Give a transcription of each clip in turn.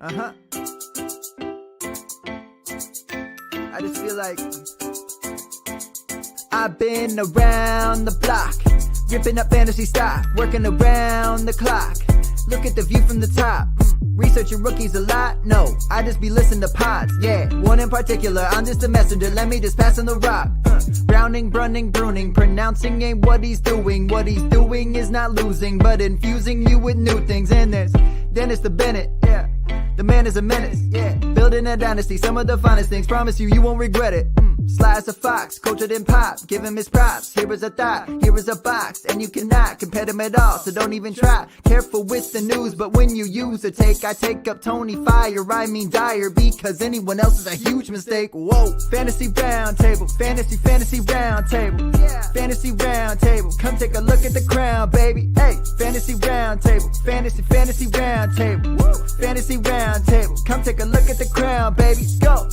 Uh-huh. I just feel like I've been around the block, ripping up fantasy stock, working around the clock. Look at the view from the top. Researching rookies a lot? No, I just be listening to pods. Yeah, one in particular, I'm just a messenger. Let me just pass on the rock. Browning, brunning, pruning, pronouncing ain't what he's doing. What he's doing is not losing, but infusing you with new things. And there's Dennis the Bennett, yeah. The man is a menace, yeah. Building a dynasty, some of the finest things. Promise you, you won't regret it. Sly as a fox, cultured in pop. Give him his props. Here is a thought, here is a box. And you cannot compare them at all, so don't even try. Careful with the news, but when you use a take, I take up Tony Fire. I mean Dyer, because anyone else is a huge mistake. Whoa, fantasy round table, fantasy round table. Yeah. Fantasy round table, come take a look at the crown, baby. Hey, fantasy round table, fantasy round table. Woo. Fantasy round table, come take a look at the crown, baby. Go.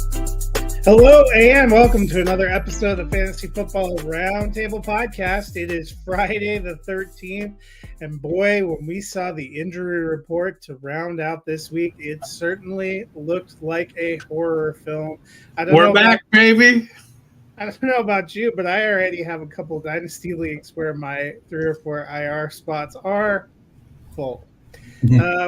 Hello, and welcome to another episode of the Fantasy Football Roundtable Podcast. It is Friday the 13th, and boy, when we saw the injury report to round out this week, it certainly looked like a horror film. We're back, baby. I don't know about you, but I already have a couple of dynasty leagues where my 3 or 4 IR spots are full.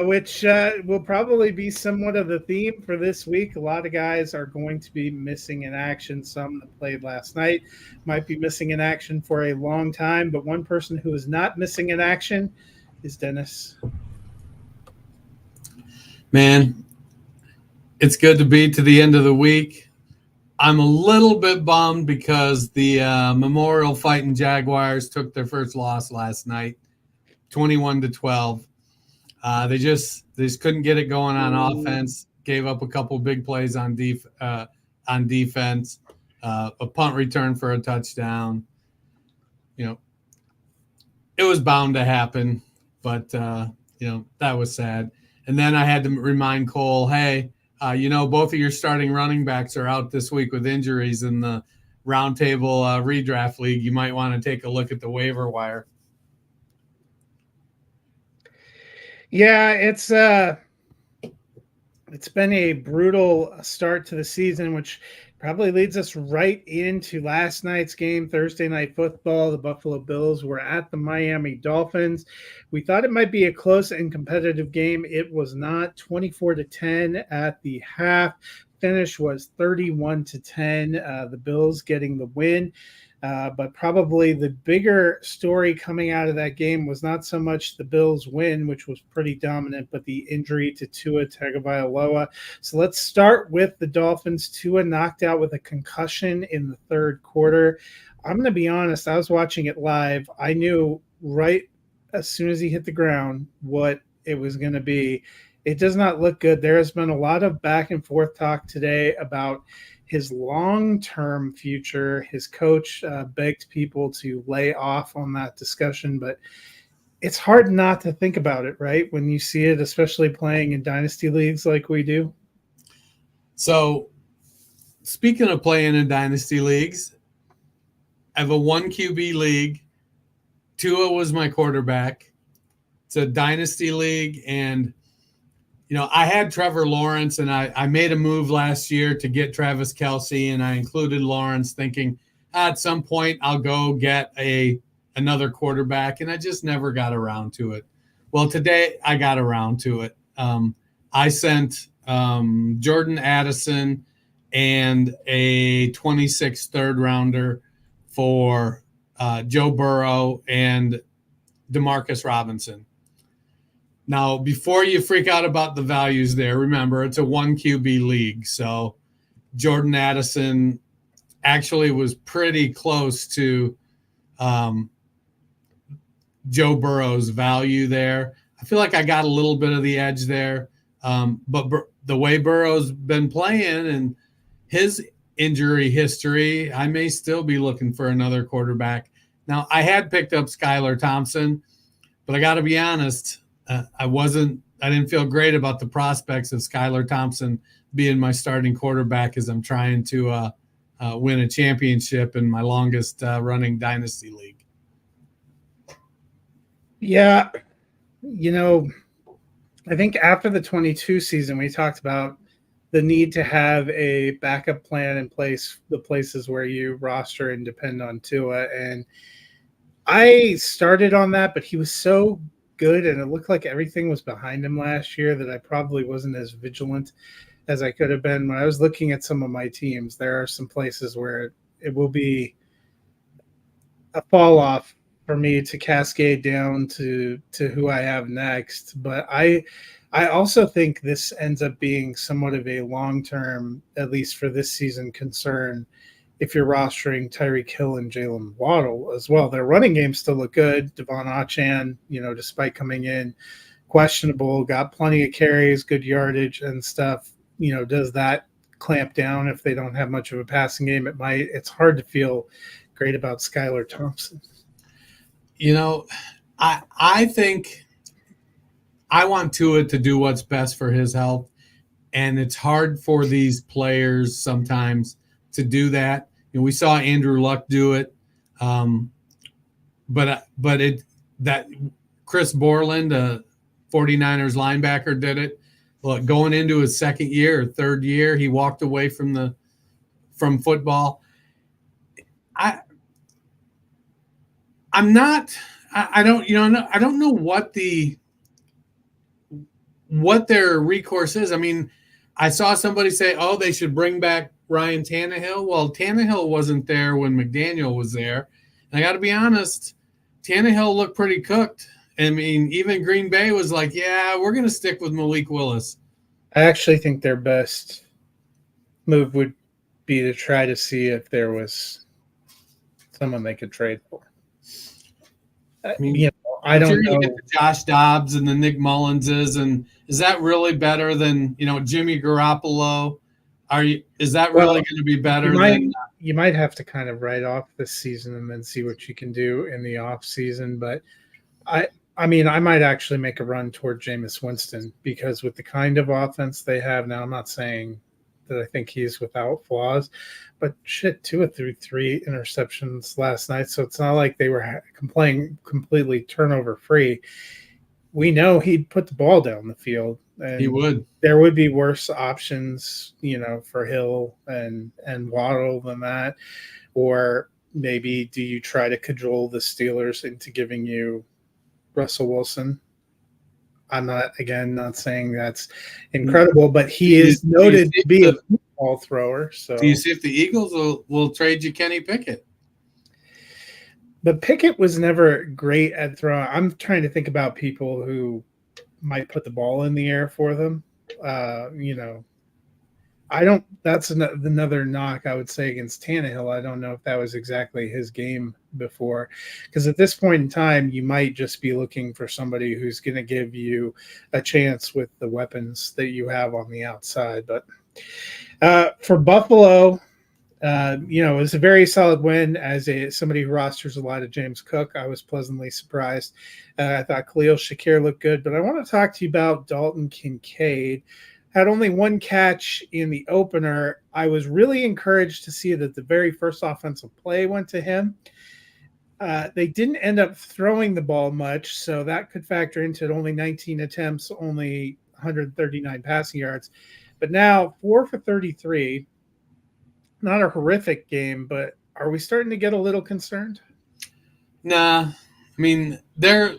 Which will probably be somewhat of the theme for this week. A lot of guys are going to be missing in action. Some that played last night might be missing in action for a long time, but one person who is not missing in action is Dennis. Man, it's good to be to the end of the week. I'm a little bit bummed because the Memorial Fighting Jaguars took their first loss last night, 21-12. They just couldn't get it going on offense. Gave up a couple big plays on defense. A punt return for a touchdown. You know, it was bound to happen, but that was sad. And then I had to remind Cole, hey, both of your starting running backs are out this week with injuries in the Roundtable Redraft League. You might want to take a look at the waiver wire. Yeah, it's been a brutal start to the season, which probably leads us right into last night's game, Thursday Night Football. The Buffalo Bills were at the Miami Dolphins. We thought it might be a close and competitive game. It was not. 24-10 at the half. Finish was 31-10. The Bills getting the win. But probably the bigger story coming out of that game was not so much the Bills' win, which was pretty dominant, but the injury to Tua Tagovailoa. So let's start with the Dolphins. Tua knocked out with a concussion in the third quarter. I'm going to be honest, I was watching it live. I knew right as soon as he hit the ground what it was going to be. It does not look good. There has been a lot of back and forth talk today about his long-term future. His coach begged people to lay off on that discussion, but it's hard not to think about it, right? When you see it, especially playing in dynasty leagues like we do. So speaking of playing in dynasty leagues, I have a 1 QB league. Tua was my quarterback. It's a dynasty league, and I had Trevor Lawrence, and I made a move last year to get Travis Kelce, and I included Lawrence thinking at some point I'll go get another quarterback, and I just never got around to it. Well, today I got around to it. I sent Jordan Addison and a 26th third rounder for Joe Burrow and Demarcus Robinson. Now, before you freak out about the values there, remember, it's a 1 QB league. So Jordan Addison actually was pretty close to Joe Burrow's value there. I feel like I got a little bit of the edge there. But the way Burrow's been playing and his injury history, I may still be looking for another quarterback. Now, I had picked up Skylar Thompson, but I got to be honest, I didn't feel great about the prospects of Skylar Thompson being my starting quarterback as I'm trying to win a championship in my longest running dynasty league. Yeah. I think after the 22 season, we talked about the need to have a backup plan in place, the places where you roster and depend on Tua. And I started on that, but he was so good and it looked like everything was behind him last year that I probably wasn't as vigilant as I could have been. When I was looking at some of my teams, there are some places where it will be a fall off for me to cascade down to who I have next. But I also think this ends up being somewhat of a long term, at least for this season, concern if you're rostering Tyreek Hill and Jalen Waddle as well. Their running games still look good. Devon Achane, despite coming in questionable, got plenty of carries, good yardage and stuff. Does that clamp down if they don't have much of a passing game? It might. It's hard to feel great about Skylar Thompson. I think I want Tua to do what's best for his health, and it's hard for these players sometimes to do that. We saw Andrew Luck do it, but that Chris Borland, a 49ers linebacker, did it. Look, going into his second year or third year, he walked away from football. I don't know what their recourse is. I mean, I saw somebody say, "Oh, they should bring back Ryan Tannehill." Well, Tannehill wasn't there when McDaniel was there. And I got to be honest, Tannehill looked pretty cooked. I mean, even Green Bay was like, "Yeah, we're going to stick with Malik Willis." I actually think their best move would be to try to see if there was someone they could trade for. I mean, I don't know. Get the Josh Dobbs and the Nick Mullinses, and is that really better than Jimmy Garoppolo? Is that really going to be better? You might have to kind of write off this season and then see what you can do in the off season. But I mean, I might actually make a run toward Jameis Winston because with the kind of offense they have now, I'm not saying that I think he's without flaws, but shit, 2 through 3 interceptions last night. So it's not like they were playing completely turnover free. We know he'd put the ball down the field. And he would. There would be worse options, for Hill and Waddle than that. Or maybe do you try to cajole the Steelers into giving you Russell Wilson? I'm not saying that's incredible, but he is noted to be a football thrower. So do you see if the Eagles will trade you Kenny Pickett? But Pickett was never great at throwing. I'm trying to think about people who might put the ball in the air for them. I don't. That's another knock I would say against Tannehill. I don't know if that was exactly his game before, because at this point in time, you might just be looking for somebody who's going to give you a chance with the weapons that you have on the outside. But for Buffalo, it was a very solid win. As somebody who rosters a lot of James Cook, I was pleasantly surprised. I thought Khalil Shakir looked good, but I want to talk to you about Dalton Kincaid. Had only one catch in the opener. I was really encouraged to see that the very first offensive play went to him. They didn't end up throwing the ball much, so that could factor into it. Only 19 attempts, only 139 passing yards. But now 4 for 33. Not a horrific game, but are we starting to get a little concerned? Nah. I mean, they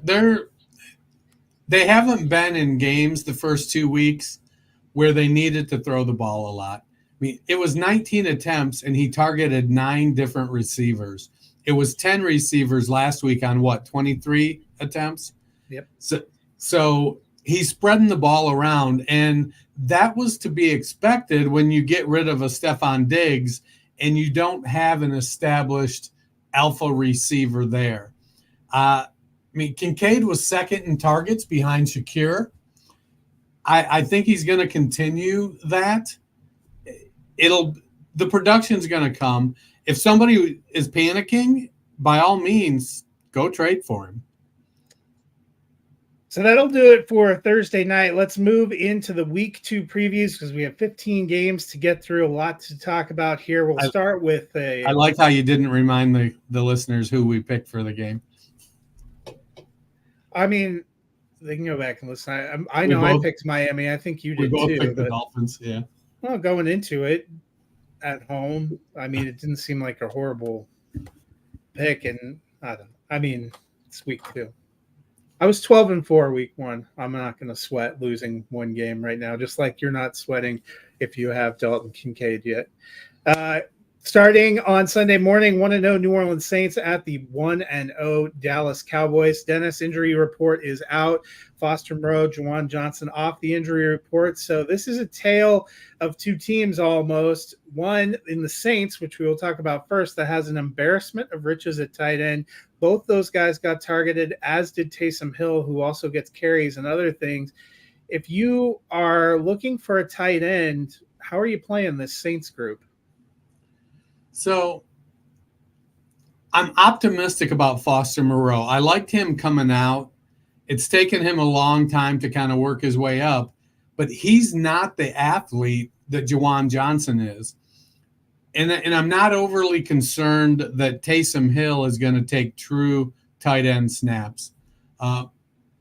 haven't been in games the first 2 weeks where they needed to throw the ball a lot. I mean, it was 19 attempts, and he targeted 9 different receivers. It was 10 receivers last week on 23 attempts? Yep. So he's spreading the ball around, and that was to be expected when you get rid of a Stephon Diggs and you don't have an established alpha receiver there. I mean, Kincaid was second in targets behind Shakir. I think he's going to continue that. The production's going to come. If somebody is panicking, by all means, go trade for him. So that'll do it for Thursday night. Let's move into the week 2 previews because we have 15 games to get through, a lot to talk about here. We'll start with I like how you didn't remind the listeners who we picked for the game. I mean, they can go back and listen. I know I picked Miami. I think you We did both too. picked the Dolphins. Yeah. Well, going into it at home, I mean, it didn't seem like a horrible pick, and I don't know. I mean, it's week 2. I was 12-4 week 1. I'm not going to sweat losing one game right now, just like you're not sweating if you have Dalton Kincaid yet. Starting on Sunday morning, 1-0 New Orleans Saints at the 1-0 Dallas Cowboys. Dennis injury report is out. Foster Moreau, Juwan Johnson off the injury report. So this is a tale of two teams almost. One in the Saints, which we will talk about first, that has an embarrassment of riches at tight end. Both those guys got targeted, as did Taysom Hill, who also gets carries and other things. If you are looking for a tight end, how are you playing this Saints group? So I'm optimistic about Foster Moreau. I liked him coming out. It's taken him a long time to kind of work his way up, but he's not the athlete that Juwan Johnson is. And I'm not overly concerned that Taysom Hill is going to take true tight end snaps.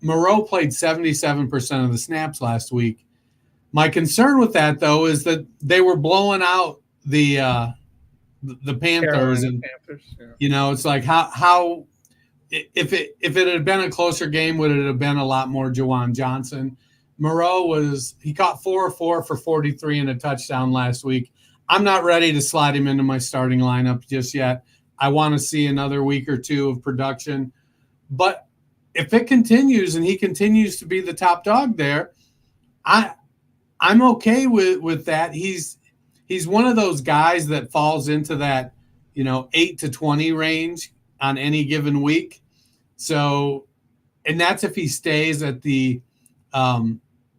Moreau played 77% of the snaps last week. My concern with that, though, is that they were blowing out the Panthers, and yeah. It's like how if it had been a closer game, would it have been a lot more Juwan Johnson? Moreau he caught 4 for 43 and a touchdown last week. I'm not ready to slide him into my starting lineup just yet. I want to see another week or two of production, but if it continues and he continues to be the top dog there, I'm okay with that. He's one of those guys that falls into that, 8 to 20 range on any given week. So, and that's if he stays at the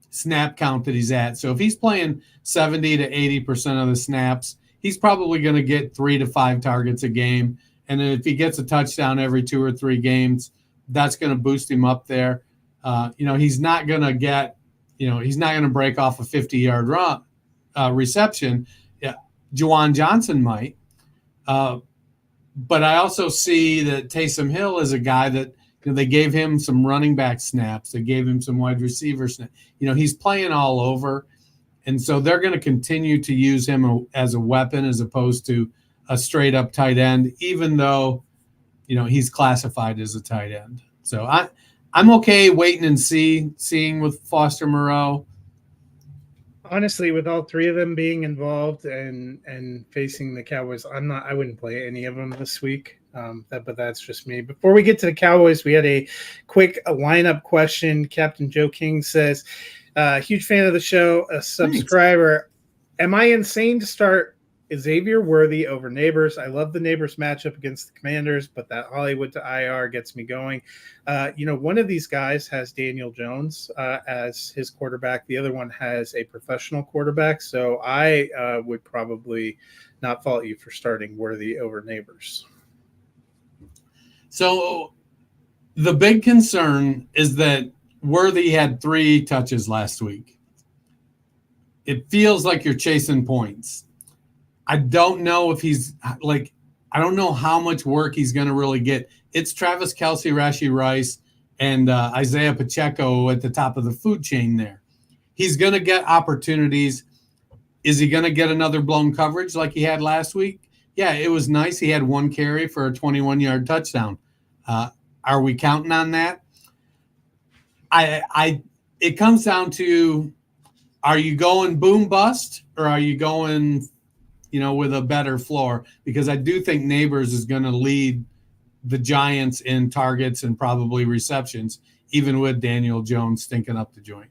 snap count that he's at. So if he's playing 70 to 80% of the snaps, he's probably going to get 3 to 5 targets a game. And then if he gets a touchdown every 2 or 3 games, that's going to boost him up there. He's not going to get, he's not going to break off a 50-yard run reception. Yeah, Juwan Johnson might. But I also see that Taysom Hill is a guy that they gave him some running back snaps. They gave him some wide receiver snaps. He's playing all over. And so they're going to continue to use him as a weapon as opposed to a straight up tight end, even though, he's classified as a tight end. So I'm okay waiting and seeing with Foster Moreau. Honestly, with all 3 of them being involved and facing the Cowboys, I wouldn't play any of them this week. But that's just me. Before we get to the Cowboys, we had a quick lineup question. Captain Joe King says, huge fan of the show, a subscriber. Thanks. Am I insane to start Xavier Worthy over Neighbors? I love the Neighbors matchup against the Commanders, but that Hollywood to IR gets me going. One of these guys has Daniel Jones as his quarterback. The other one has a professional quarterback. So I would probably not fault you for starting Worthy over Neighbors. So the big concern is that Worthy had 3 touches last week. It feels like you're chasing points. I don't know if I don't know how much work he's going to really get. It's Travis Kelce, Rashee Rice, and Isaiah Pacheco at the top of the food chain there. He's going to get opportunities. Is he going to get another blown coverage like he had last week? Yeah, it was nice. He had 1 carry for a 21-yard touchdown. Are we counting on that? It comes down to, are you going boom bust or are you going, with a better floor? Because I do think Neighbors is going to lead the Giants in targets and probably receptions, even with Daniel Jones stinking up the joint.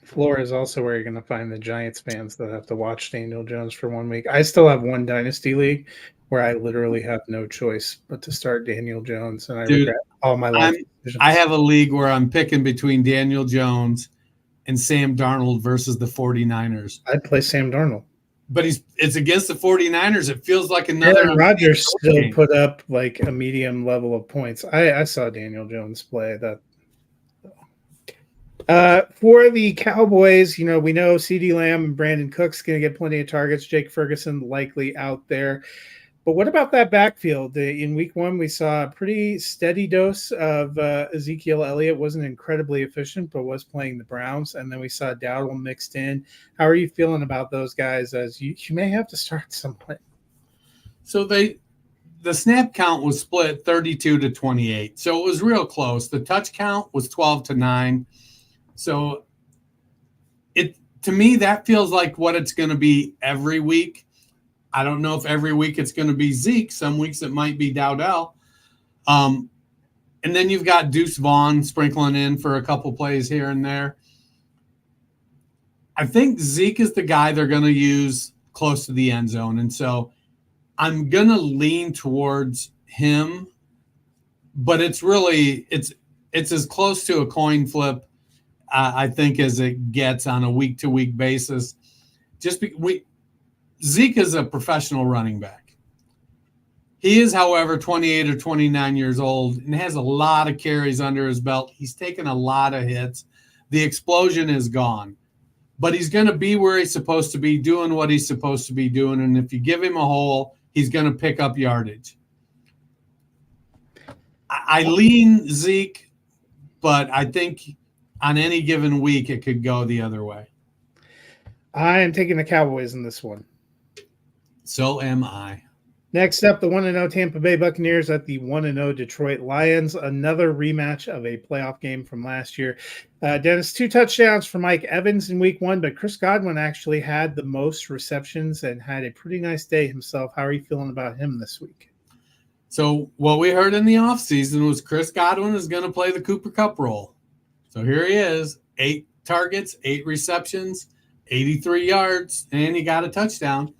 Floor is also where you're going to find the Giants fans that have to watch Daniel Jones for 1 week. I still have one dynasty league where I literally have no choice but to start Daniel Jones, and I regret all my life decisions. I have a league where I'm picking between Daniel Jones and Sam Darnold versus the 49ers. I'd play Sam Darnold. But it's against the 49ers. It feels like another. Aaron Rodgers still put up like a medium level of points. I saw Daniel Jones play that. For the Cowboys, we know CeeDee Lamb and Brandon Cook's going to get plenty of targets. Jake Ferguson likely out there. But what about that backfield? In week one, we saw a pretty steady dose of Ezekiel Elliott. Wasn't incredibly efficient, but was playing the Browns. And then we saw Dowdle mixed in. How are you feeling about those guys as you may have to start someone? So the snap count was split 32-28. So it was real close. The touch count was 12-9. So to me, that feels like what it's going to be every week. I don't know if every week it's going to be Zeke. Some weeks it might be Dowdell. And then you've got Deuce Vaughn sprinkling in for a couple plays here and there. I think Zeke is the guy they're going to use close to the end zone. And so I'm going to lean towards him, but it's as close to a coin flip, I think, as it gets on a week-to-week basis. Zeke is a professional running back. He is, however, 28 or 29 years old and has a lot of carries under his belt. He's taken a lot of hits. The explosion is gone. But he's going to be where he's supposed to be, doing what he's supposed to be doing. And if you give him a hole, he's going to pick up yardage. I lean Zeke, but I think on any given week it could go the other way. I am taking the Cowboys in this one. So am I. Next up, the 1-0 Tampa Bay Buccaneers at the 1-0 Detroit Lions. Another rematch of a playoff game from last year. Dennis, 2 touchdowns for Mike Evans in week 1, but Chris Godwin actually had the most receptions and had a pretty nice day himself. How are you feeling about him this week? So what we heard in the offseason was Chris Godwin is going to play the Cooper Kupp role. So here he is, 8 targets, 8 receptions, 83 yards, and he got a touchdown.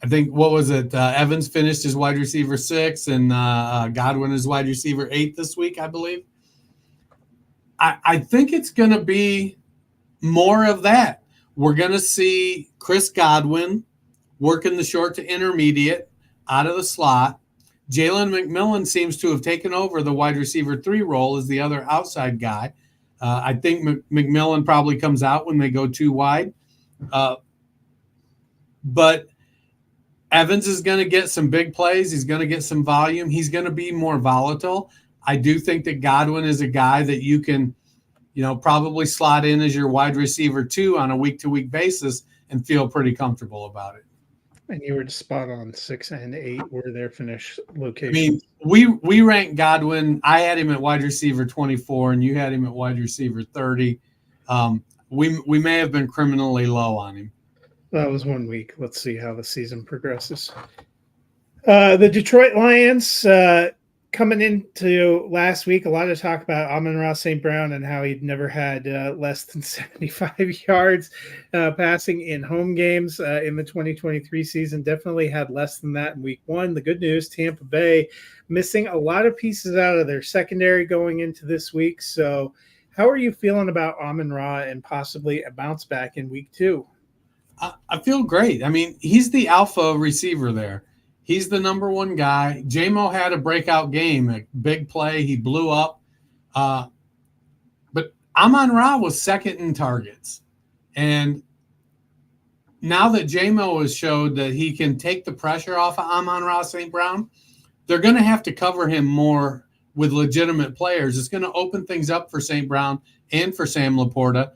I think, what was it? Evans finished as wide receiver 6 and Godwin is wide receiver 8 this week, I believe. I think it's going to be more of that. We're going to see Chris Godwin working the short to intermediate out of the slot. Jalen McMillan seems to have taken over the wide receiver 3 role as the other outside guy. I think McMillan probably comes out when they go too wide. But Evans is going to get some big plays. He's going to get some volume. He's going to be more volatile. I do think that Godwin is a guy that you can, probably slot in as your wide receiver 2 on a week-to-week basis and feel pretty comfortable about it. And you were just spot on. 6 and 8 were their finish locations. I mean, we ranked Godwin. I had him at wide receiver 24, and you had him at wide receiver 30. We may have been criminally low on him. That was 1 week. Let's see how the season progresses. The Detroit Lions coming into last week, a lot of talk about Amon-Ra St. Brown and how he'd never had less than 75 yards passing in home games in the 2023 season. Definitely had less than that in week 1. The good news, Tampa Bay missing a lot of pieces out of their secondary going into this week. So how are you feeling about Amon-Ra and possibly a bounce back in week 2? I feel great. I mean, he's the alpha receiver there. He's the number 1 guy. J-Mo had a breakout game, a big play. He blew up. But Amon-Ra was second in targets. And now that J-Mo has showed that he can take the pressure off of Amon-Ra St. Brown, they're going to have to cover him more with legitimate players. It's going to open things up for St. Brown and for Sam Laporta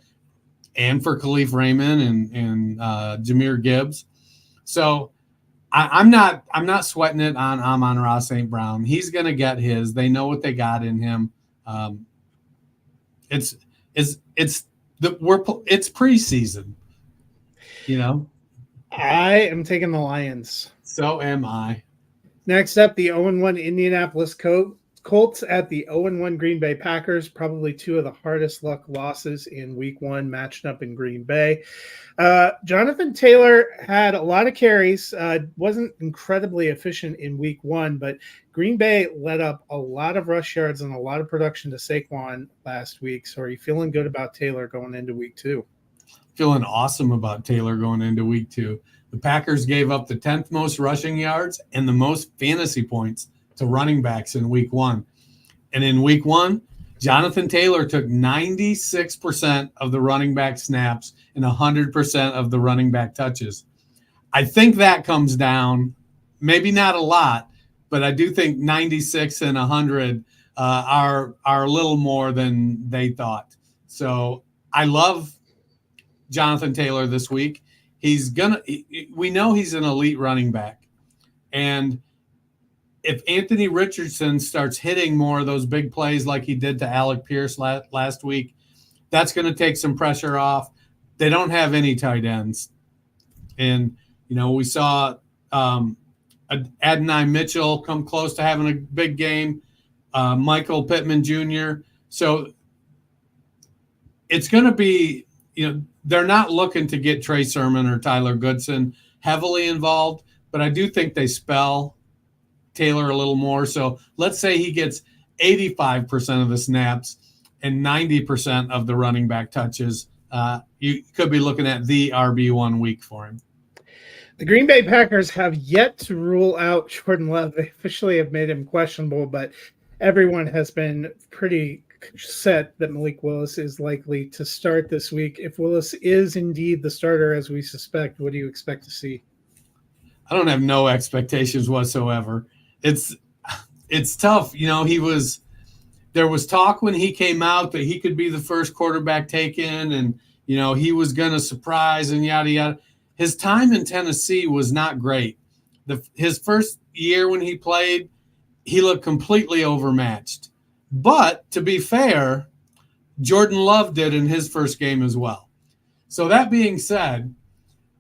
and for Khalif Raymond and Jahmyr Gibbs. So I'm not sweating it on Amon-Ra St. Brown. He's going to get his. They know what they got in him. It's preseason, I am taking the Lions. So am I. Next up, the 0-1 Indianapolis Colts at the 0-1 Green Bay Packers, probably 2 of the hardest luck losses in week 1, matching up in Green Bay. Jonathan Taylor had a lot of carries, wasn't incredibly efficient in week 1, but Green Bay let up a lot of rush yards and a lot of production to Saquon last week. So are you feeling good about Taylor going into week 2? Feeling awesome about Taylor going into week 2. The Packers gave up the 10th most rushing yards and the most fantasy points to running backs in week 1. And in week 1, Jonathan Taylor took 96% of the running back snaps and 100% of the running back touches. I think that comes down maybe not a lot, but I do think 96 and 100 are a little more than they thought. So I love Jonathan Taylor this week. We know he's an elite running back. And if Anthony Richardson starts hitting more of those big plays like he did to Alec Pierce last week, that's going to take some pressure off. They don't have any tight ends. And, we saw Adonai Mitchell come close to having a big game, Michael Pittman Jr. So it's going to be, they're not looking to get Trey Sermon or Tyler Goodson heavily involved, but I do think they spell Taylor a little more. So let's say he gets 85% of the snaps and 90% of the running back touches. You could be looking at the RB1 week for him. The Green Bay Packers have yet to rule out Jordan Love. They officially have made him questionable, but everyone has been pretty set that Malik Willis is likely to start this week. If Willis is indeed the starter, as we suspect, what do you expect to see? I don't have no expectations whatsoever. It's tough. There was talk when he came out that he could be the first quarterback taken, and, he was going to surprise and yada, yada. His time in Tennessee was not great. His first year when he played, he looked completely overmatched. But to be fair, Jordan Love did in his first game as well. So that being said,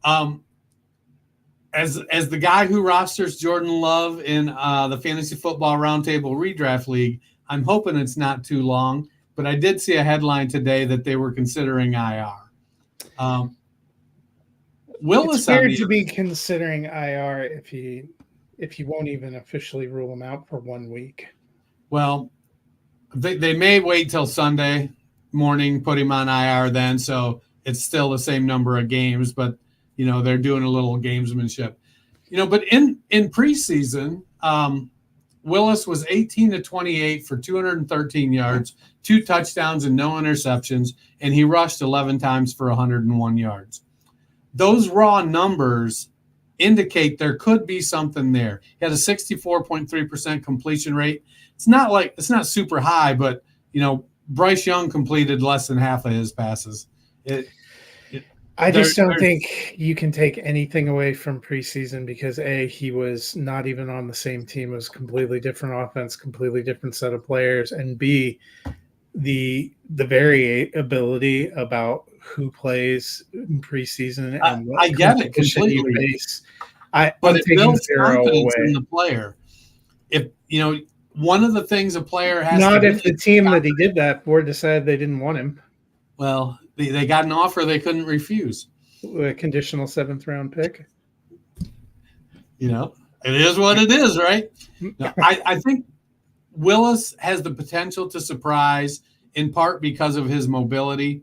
as the guy who rosters Jordan Love in the Fantasy Football Roundtable Redraft League, I'm hoping it's not too long. But I did see a headline today that they were considering IR. Willis, it's weird to be considering IR if you won't even officially rule him out for 1 week. Well, they may wait till Sunday morning, put him on IR then, so it's still the same number of games, but they're doing a little gamesmanship. But in preseason, Willis was 18-28 for 213 yards, 2 touchdowns and no interceptions, and he rushed 11 times for 101 yards. Those raw numbers indicate there could be something there. He had a 64.3% completion rate. It's not super high, but Bryce Young completed less than half of his passes. I just don't think you can take anything away from preseason because A, he was not even on the same team. It was completely different offense, completely different set of players, and B, the variability about who plays in preseason and what I get it completely. But it builds confidence in the player. If one of the things a player has not if the team that he did that for decided they didn't want him. Well, they got an offer they couldn't refuse. A conditional 7th round pick. It is what it is, right? No, I think Willis has the potential to surprise in part because of his mobility.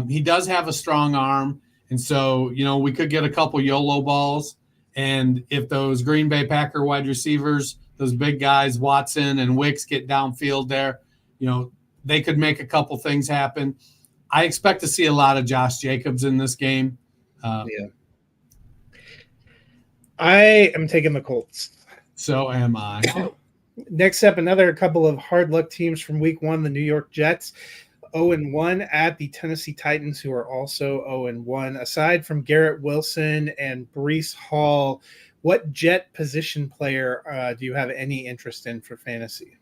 He does have a strong arm, and so we could get a couple YOLO balls. And if those Green Bay Packer wide receivers, those big guys, Watson and Wicks, get downfield there, they could make a couple things happen. I expect to see a lot of Josh Jacobs in this game. Yeah. I am taking the Colts. So am I. Next up, another couple of hard luck teams from week 1, the New York Jets. 0-1 at the Tennessee Titans, who are also 0-1. Aside from Garrett Wilson and Breece Hall, what Jet position player do you have any interest in for fantasy?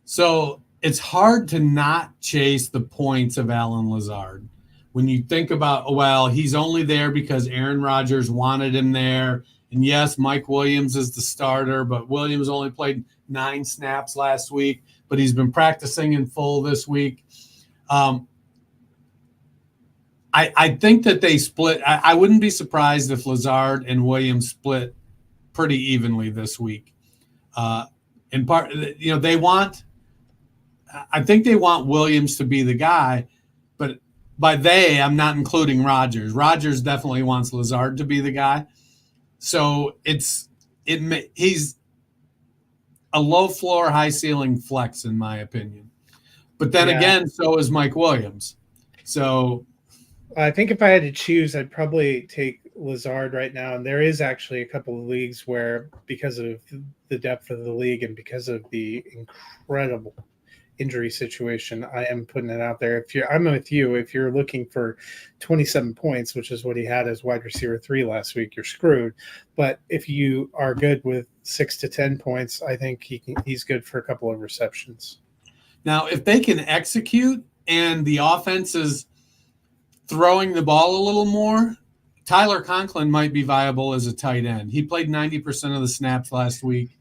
So it's hard to not chase the points of Allen Lazard. When you think about, he's only there because Aaron Rodgers wanted him there. And yes, Mike Williams is the starter, but Williams only played 9 snaps last week, but he's been practicing in full this week. I think that they split. I wouldn't be surprised if Lazard and Williams split pretty evenly this week. In part, they want. I think they want Williams to be the guy, but by they, I'm not including Rodgers. Rodgers definitely wants Lazard to be the guy. So he's a low floor, high ceiling flex, in my opinion. But then again, so is Mike Williams. So I think if I had to choose, I'd probably take Lazard right now, and there is actually a couple of leagues where, because of the depth of the league and because of the incredible injury situation, I am putting it out there. I'm with you. If you're looking for 27 points, which is what he had as wide receiver 3 last week, you're screwed. But if you are good with 6 to 10 points, I think he's good for a couple of receptions. Now, if they can execute and the offense is throwing the ball a little more, Tyler Conklin might be viable as a tight end. He played 90% of the snaps last week.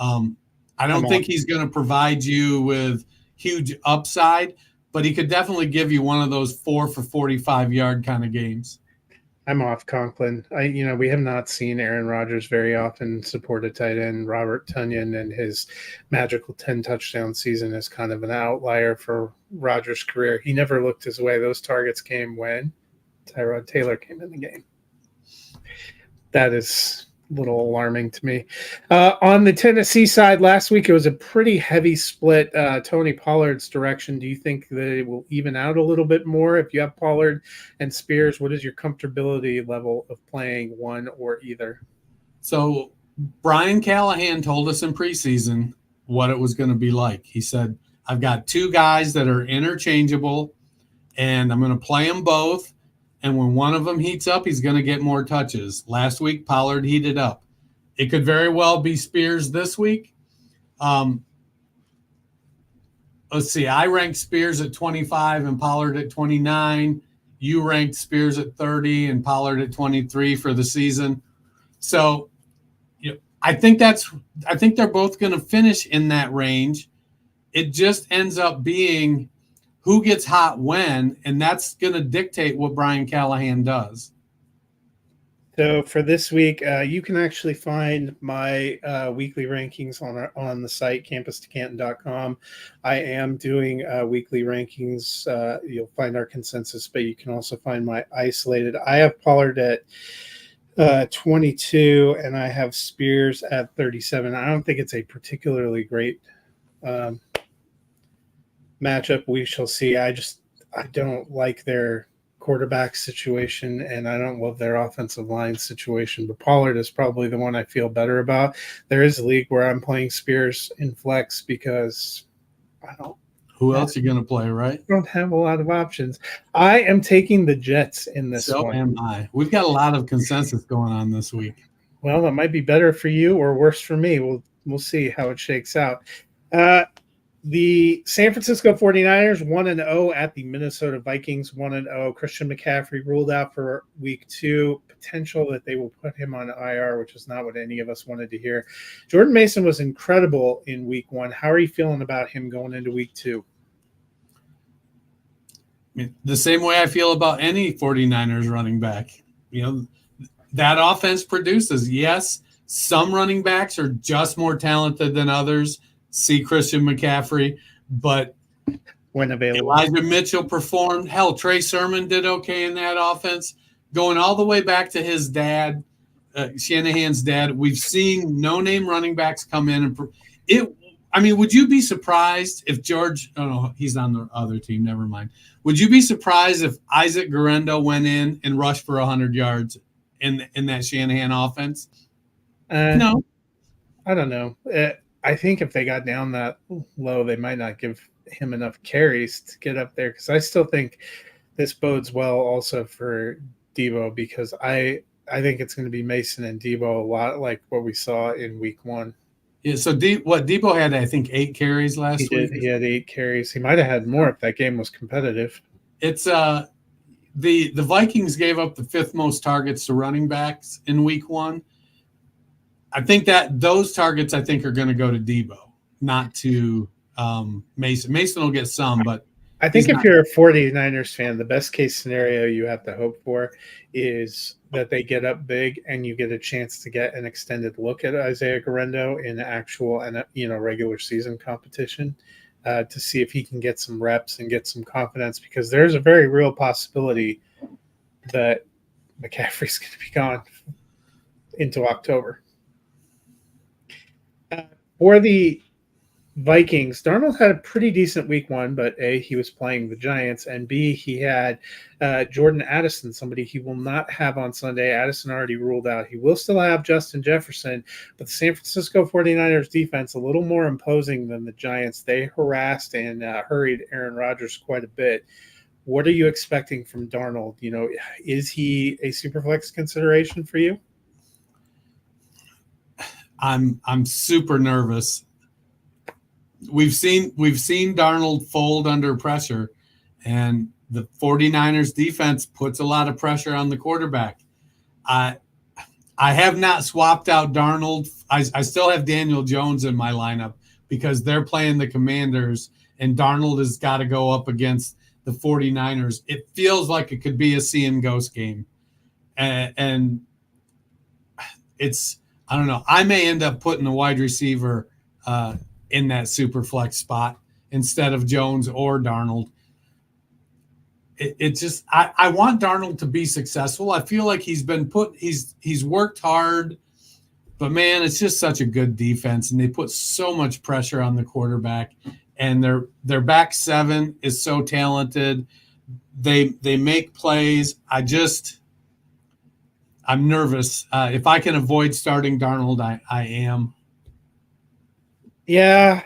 I don't think he's going to provide you with huge upside, but he could definitely give you one of those 4 for 45-yard kind of games. I'm off Conklin. We have not seen Aaron Rodgers very often support a tight end. Robert Tonyan and his magical 10-touchdown season is kind of an outlier for Rodgers' career. He never looked his way. Those targets came when Tyrod Taylor came in the game. That is a little alarming to me. On the Tennessee side, last week it was a pretty heavy split. Tony Pollard's direction. Do you think that it will even out a little bit more if you have Pollard and Spears? What is your comfortability level of playing one or either? So Brian Callahan told us in preseason what it was going to be like. He said, I've got 2 guys that are interchangeable, and I'm going to play them both. And when one of them heats up, he's going to get more touches. Last week, Pollard heated up. It could very well be Spears this week. Let's see. I ranked Spears at 25 and Pollard at 29. You ranked Spears at 30 and Pollard at 23 for the season. So, I think they're both going to finish in that range. It just ends up being who gets hot when, and that's going to dictate what Brian Callahan does. So for this week, you can actually find my weekly rankings on the site, campustocanton.com. I am doing weekly rankings. You'll find our consensus, but you can also find my isolated. I have Pollard at 22, and I have Spears at 37. I don't think it's a particularly great matchup. We shall see. I don't like their quarterback situation, and I don't love their offensive line situation. But Pollard is probably the one I feel better about. There is a league where I'm playing Spears in flex because I don't. Who else are you going to play, right? I don't have a lot of options. I am taking the Jets in this one. So am I. We've got a lot of consensus going on this week. Well, that might be better for you or worse for me. We'll see how it shakes out. The San Francisco 49ers 1-0 at the Minnesota Vikings 1-0. Christian McCaffrey ruled out for week 2. Potential that they will put him on IR, which is not what any of us wanted to hear. Jordan Mason was incredible in week 1. How are you feeling about him going into week 2? The same way I feel about any 49ers running back. That offense produces. Yes, some running backs are just more talented than others. See Christian McCaffrey, but when available, Elijah Mitchell performed. Hell, Trey Sermon did okay in that offense. Going all the way back to his dad, Shanahan's dad, we've seen no-name running backs come in. Would you be surprised if George – oh, no, he's on the other team. Never mind. Would you be surprised if Isaac Guerrero went in and rushed for 100 yards in that Shanahan offense? No. I don't know. I think if they got down that low, they might not give him enough carries to get up there, because I still think this bodes well also for Debo, because I think it's going to be Mason and Debo a lot like what we saw in week 1. Yeah, so Debo had, I think, 8 carries last week. He had 8 carries. He might have had more if that game was competitive. It's the Vikings gave up the 5th most targets to running backs in week 1. I think that those targets, I think, are going to go to Debo, not to Mason. Mason will get some, but I think if you're a 49ers fan, the best case scenario you have to hope for is that they get up big and you get a chance to get an extended look at Isaiah Guerrero in actual and regular season competition to see if he can get some reps and get some confidence, because there's a very real possibility that McCaffrey's going to be gone into October. For the Vikings. Darnold had a pretty decent week one, but A, he was playing the Giants, and B, he had Jordan Addison, somebody he will not have on Sunday. Addison already ruled out. He will still have Justin Jefferson, but the San Francisco 49ers defense, a little more imposing than the Giants. They harassed and hurried Aaron Rodgers quite a bit. What are you expecting from Darnold? Is he a super flex consideration for you? I'm super nervous. We've seen Darnold fold under pressure, and the 49ers defense puts a lot of pressure on the quarterback. I have not swapped out Darnold. I still have Daniel Jones in my lineup because they're playing the Commanders, and Darnold has got to go up against the 49ers. It feels like it could be a see and ghost game. And it's, I don't know. I may end up putting a wide receiver in that super flex spot instead of Jones or Darnold. It just, I want Darnold to be successful. I feel like he's worked hard, but man, it's just such a good defense, and they put so much pressure on the quarterback, and their back seven is so talented. They make plays. I'm nervous. If I can avoid starting Darnold, I am. Yeah,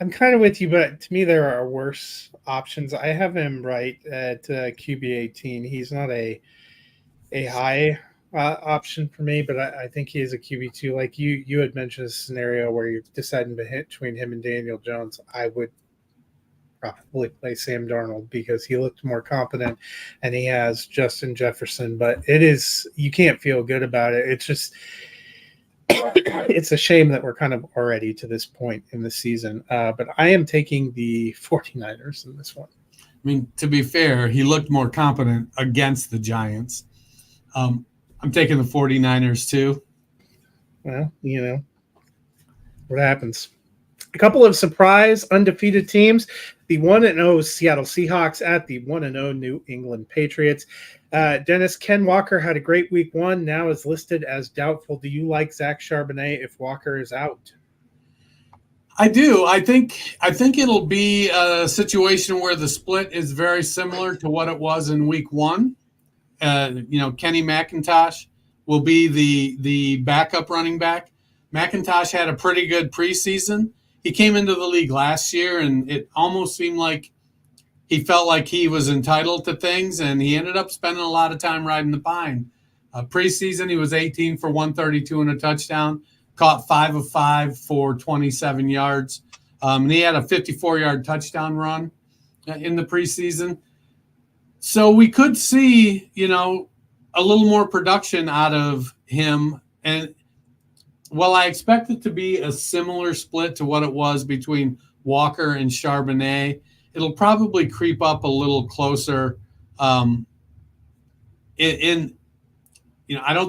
I'm kind of with you, but to me, there are worse options. I have him right at QB 18. He's not a high option for me, but I think he is a QB 2. Like you had mentioned a scenario where you're deciding between him and Daniel Jones. I would probably play Sam Darnold because he looked more competent, and he has Justin Jefferson. But you can't feel good about it. It's just. It's a shame that we're kind of already to this point in the season, but I am taking the 49ers in this one. I mean, to be fair, he looked more competent against the Giants. I'm taking the 49ers too. Well, what happens. A couple of surprise undefeated teams. The 1-0 Seattle Seahawks at the 1-0 New England Patriots. Dennis, Ken Walker had a great week one, now is listed as doubtful. Do you like Zach Charbonnet if Walker is out? I do. I think it'll be a situation where the split is very similar to what it was in week one. Kenny McIntosh will be the backup running back. McIntosh had a pretty good preseason. He came into the league last year, and it almost seemed like he felt like he was entitled to things, and he ended up spending a lot of time riding the pine. Preseason, he was 18 for 132 and a touchdown, caught 5 of 5 for 27 yards. And he had a 54-yard touchdown run in the preseason. So we could see, a little more production out of him. And while I expect it to be a similar split to what it was between Walker and Charbonnet, it'll probably creep up a little closer. I don't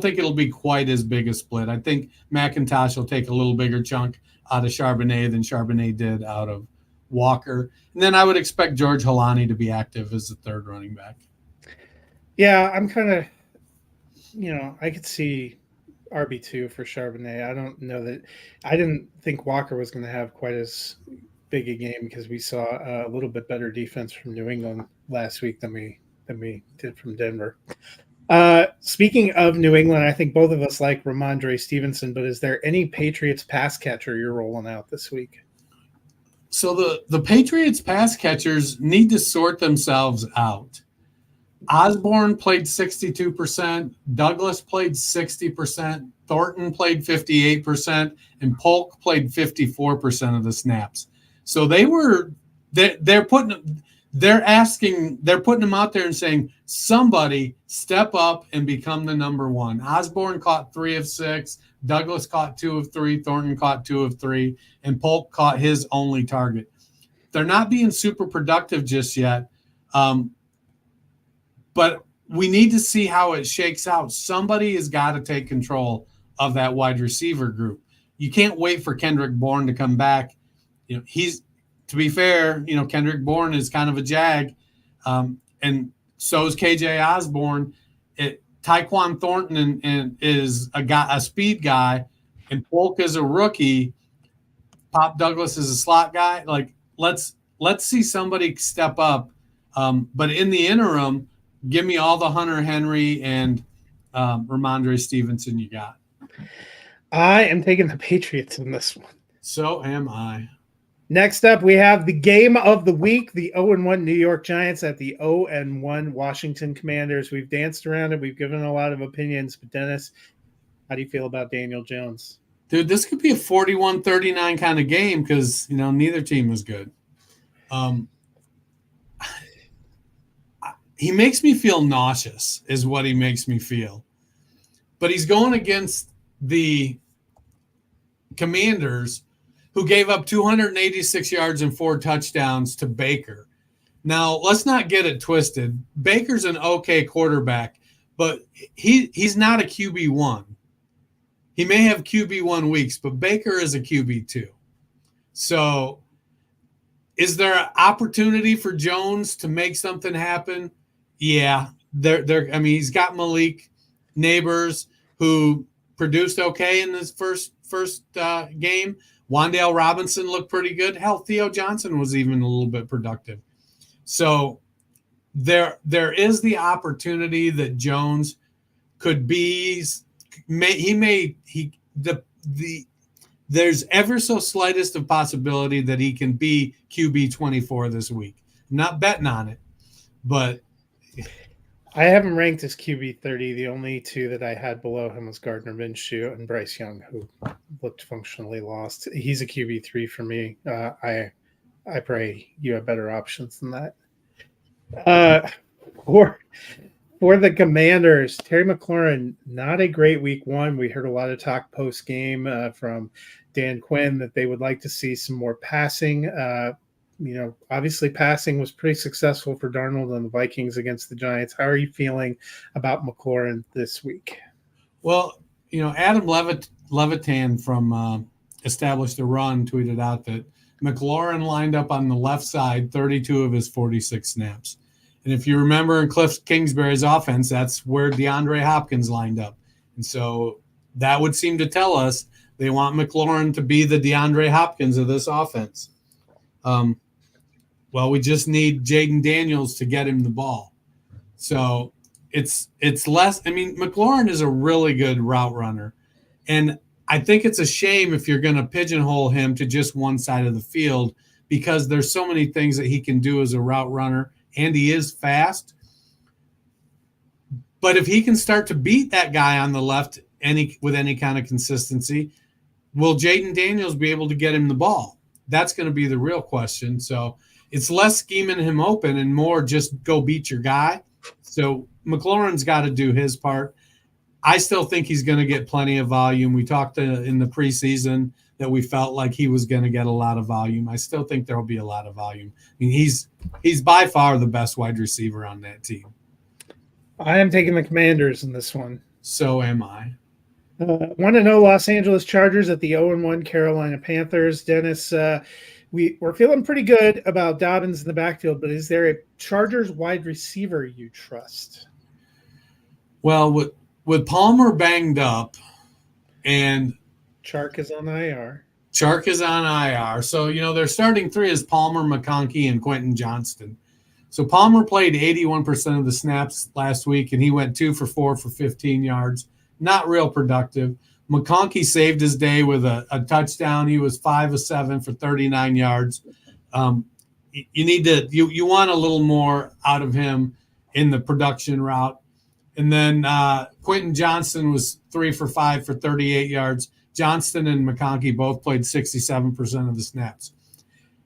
think it'll be quite as big a split. I think McIntosh will take a little bigger chunk out of Charbonnet than Charbonnet did out of Walker. And then I would expect George Holani to be active as the third running back. Yeah, I'm kind of, I could see RB2 for Charbonnet. I don't know that – I didn't think Walker was going to have quite as big a game because we saw a little bit better defense from New England last week than we did from Denver. Speaking of New England, I think both of us like Ramondre Stevenson, but is there any Patriots pass catcher you're rolling out this week? So the Patriots pass catchers need to sort themselves out. Osborne played 62%, Douglas played 60%, Thornton played 58%, and Polk played 54% of the snaps. So they're putting them out there and saying, somebody step up and become the number one. Osborne caught 3 of 6, Douglas caught 2 of 3, Thornton caught 2 of 3, and Polk caught his only target. They're not being super productive just yet. But we need to see how it shakes out. Somebody has got to take control of that wide receiver group. You can't wait for Kendrick Bourne to come back. To be fair, Kendrick Bourne is kind of a jag. And so is KJ Osborne. Tyquan Thornton and is a speed guy, and Polk is a rookie. Pop Douglas is a slot guy. Like let's see somebody step up. But in the interim, give me all the Hunter Henry and Ramondre Stevenson you got. I am taking the Patriots in this one. So am I. Next up, we have the game of the week, the 0-1 New York Giants at the 0-1 Washington Commanders. We've danced around it. We've given a lot of opinions. But, Dennis, how do you feel about Daniel Jones? Dude, this could be a 41-39 kind of game because, neither team was good. He makes me feel nauseous is what he makes me feel. But he's going against the Commanders, who gave up 286 yards and 4 touchdowns to Baker. Now, let's not get it twisted. Baker's an okay quarterback, but he's not a QB1. He may have QB1 weeks, but Baker is a QB2. So is there an opportunity for Jones to make something happen? Yeah. He's got Malik Neighbors, who produced okay in this first game. Wan'Dale Robinson looked pretty good. Hell, Theo Johnson was even a little bit productive. So there is the opportunity that Jones could be. There's ever so slightest of possibility that he can be QB 24 this week. I'm not betting on it, but I have him ranked as QB 30. The only two that I had below him was Gardner Minshew and Bryce Young, who looked functionally lost. He's a QB 3 for me. I pray you have better options than that. For the Commanders, Terry McLaurin, not a great week one. We heard a lot of talk post game from Dan Quinn that they would like to see some more passing. Obviously passing was pretty successful for Darnold and the Vikings against the Giants. How are you feeling about McLaurin this week? Well, Adam Levitan from Established the Run tweeted out that McLaurin lined up on the left side 32 of his 46 snaps. And if you remember in Cliff Kingsbury's offense, that's where DeAndre Hopkins lined up. And so that would seem to tell us they want McLaurin to be the DeAndre Hopkins of this offense. Well, we just need Jaden Daniels to get him the ball. So it's less – McLaurin is a really good route runner. And I think it's a shame if you're going to pigeonhole him to just one side of the field because there's so many things that he can do as a route runner, and he is fast. But if he can start to beat that guy on the left with any kind of consistency, will Jaden Daniels be able to get him the ball? That's going to be the real question. So it's less scheming him open and more just go beat your guy. So McLaurin's got to do his part. I still think he's going to get plenty of volume. We talked in the preseason that we felt like he was going to get a lot of volume. I still think there will be a lot of volume. He's by far the best wide receiver on that team. I am taking the Commanders in this one. So am I. 1-0 Los Angeles Chargers at the 0-1 Carolina Panthers. Dennis, we're feeling pretty good about Dobbins in the backfield, but is there a Chargers wide receiver you trust? Well, with Palmer banged up and Chark is on IR. So, their starting three is Palmer, McConkey, and Quentin Johnston. So Palmer played 81% of the snaps last week, and he went 2 for 4 for 15 yards. Not real productive. McConkey saved his day with a touchdown. He was 5 of 7 for 39 yards. You want a little more out of him in the production route. And then Quentin Johnston was 3 for 5 for 38 yards. Johnston and McConkey both played 67% of the snaps.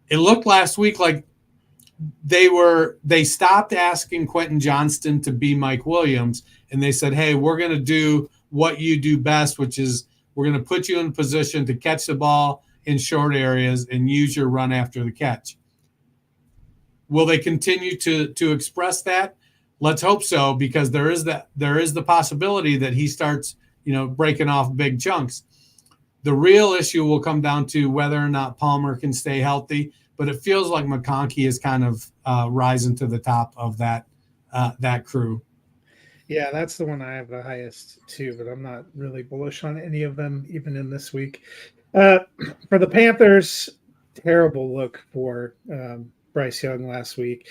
It looked last week like they stopped asking Quentin Johnston to be Mike Williams, and they said, hey, we're going to do what you do best, which is we're going to put you in position to catch the ball in short areas and use your run after the catch. Will they continue to express that? Let's hope so, because there is the possibility that he starts, breaking off big chunks. The real issue will come down to whether or not Palmer can stay healthy, but it feels like McConkey is kind of rising to the top of that crew. Yeah, that's the one I have the highest too, but I'm not really bullish on any of them, even in this week. Uh, for the Panthers, terrible look for Bryce Young last week.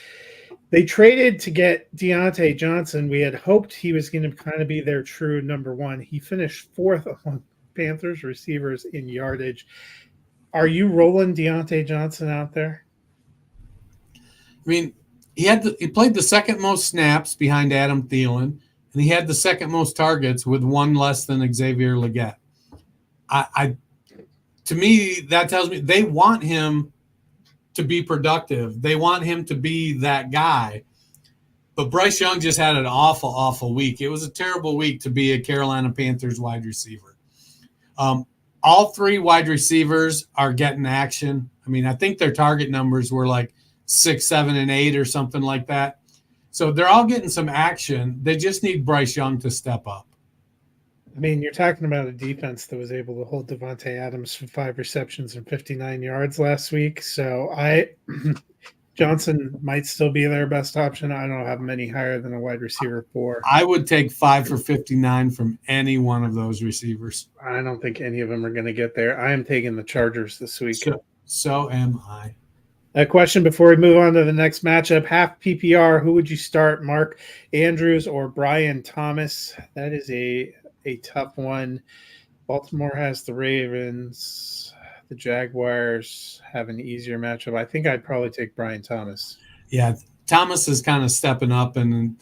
They traded to get Deontay Johnson. We had hoped he was going to kind of be their true number one. He finished fourth among Panthers receivers in yardage. Are you rolling Deontay Johnson out there? I mean, he played the second most snaps behind Adam Thielen, and he had the second most targets with one less than Xavier Legette. To me, that tells me they want him to be productive. They want him to be that guy. But Bryce Young just had an awful, awful week. It was a terrible week to be a Carolina Panthers wide receiver. All three wide receivers are getting action. I mean, I think their target numbers were like 6, 7, and 8 or something like that. So they're all getting some action. They just need Bryce Young to step up. I mean, you're talking about a defense that was able to hold Devontae Adams for 5 receptions and 59 yards last week. So Johnson might still be their best option. I don't have many higher than a wide receiver 4. I would take 5 for 59 from any one of those receivers. I don't think any of them are going to get there. I am taking the Chargers this week. So am I. A question before we move on to the next matchup. Half PPR, who would you start, Mark Andrews or Brian Thomas? That is a tough one. Baltimore has the Ravens. The Jaguars have an easier matchup. I think I'd probably take Brian Thomas. Yeah, Thomas is kind of stepping up, and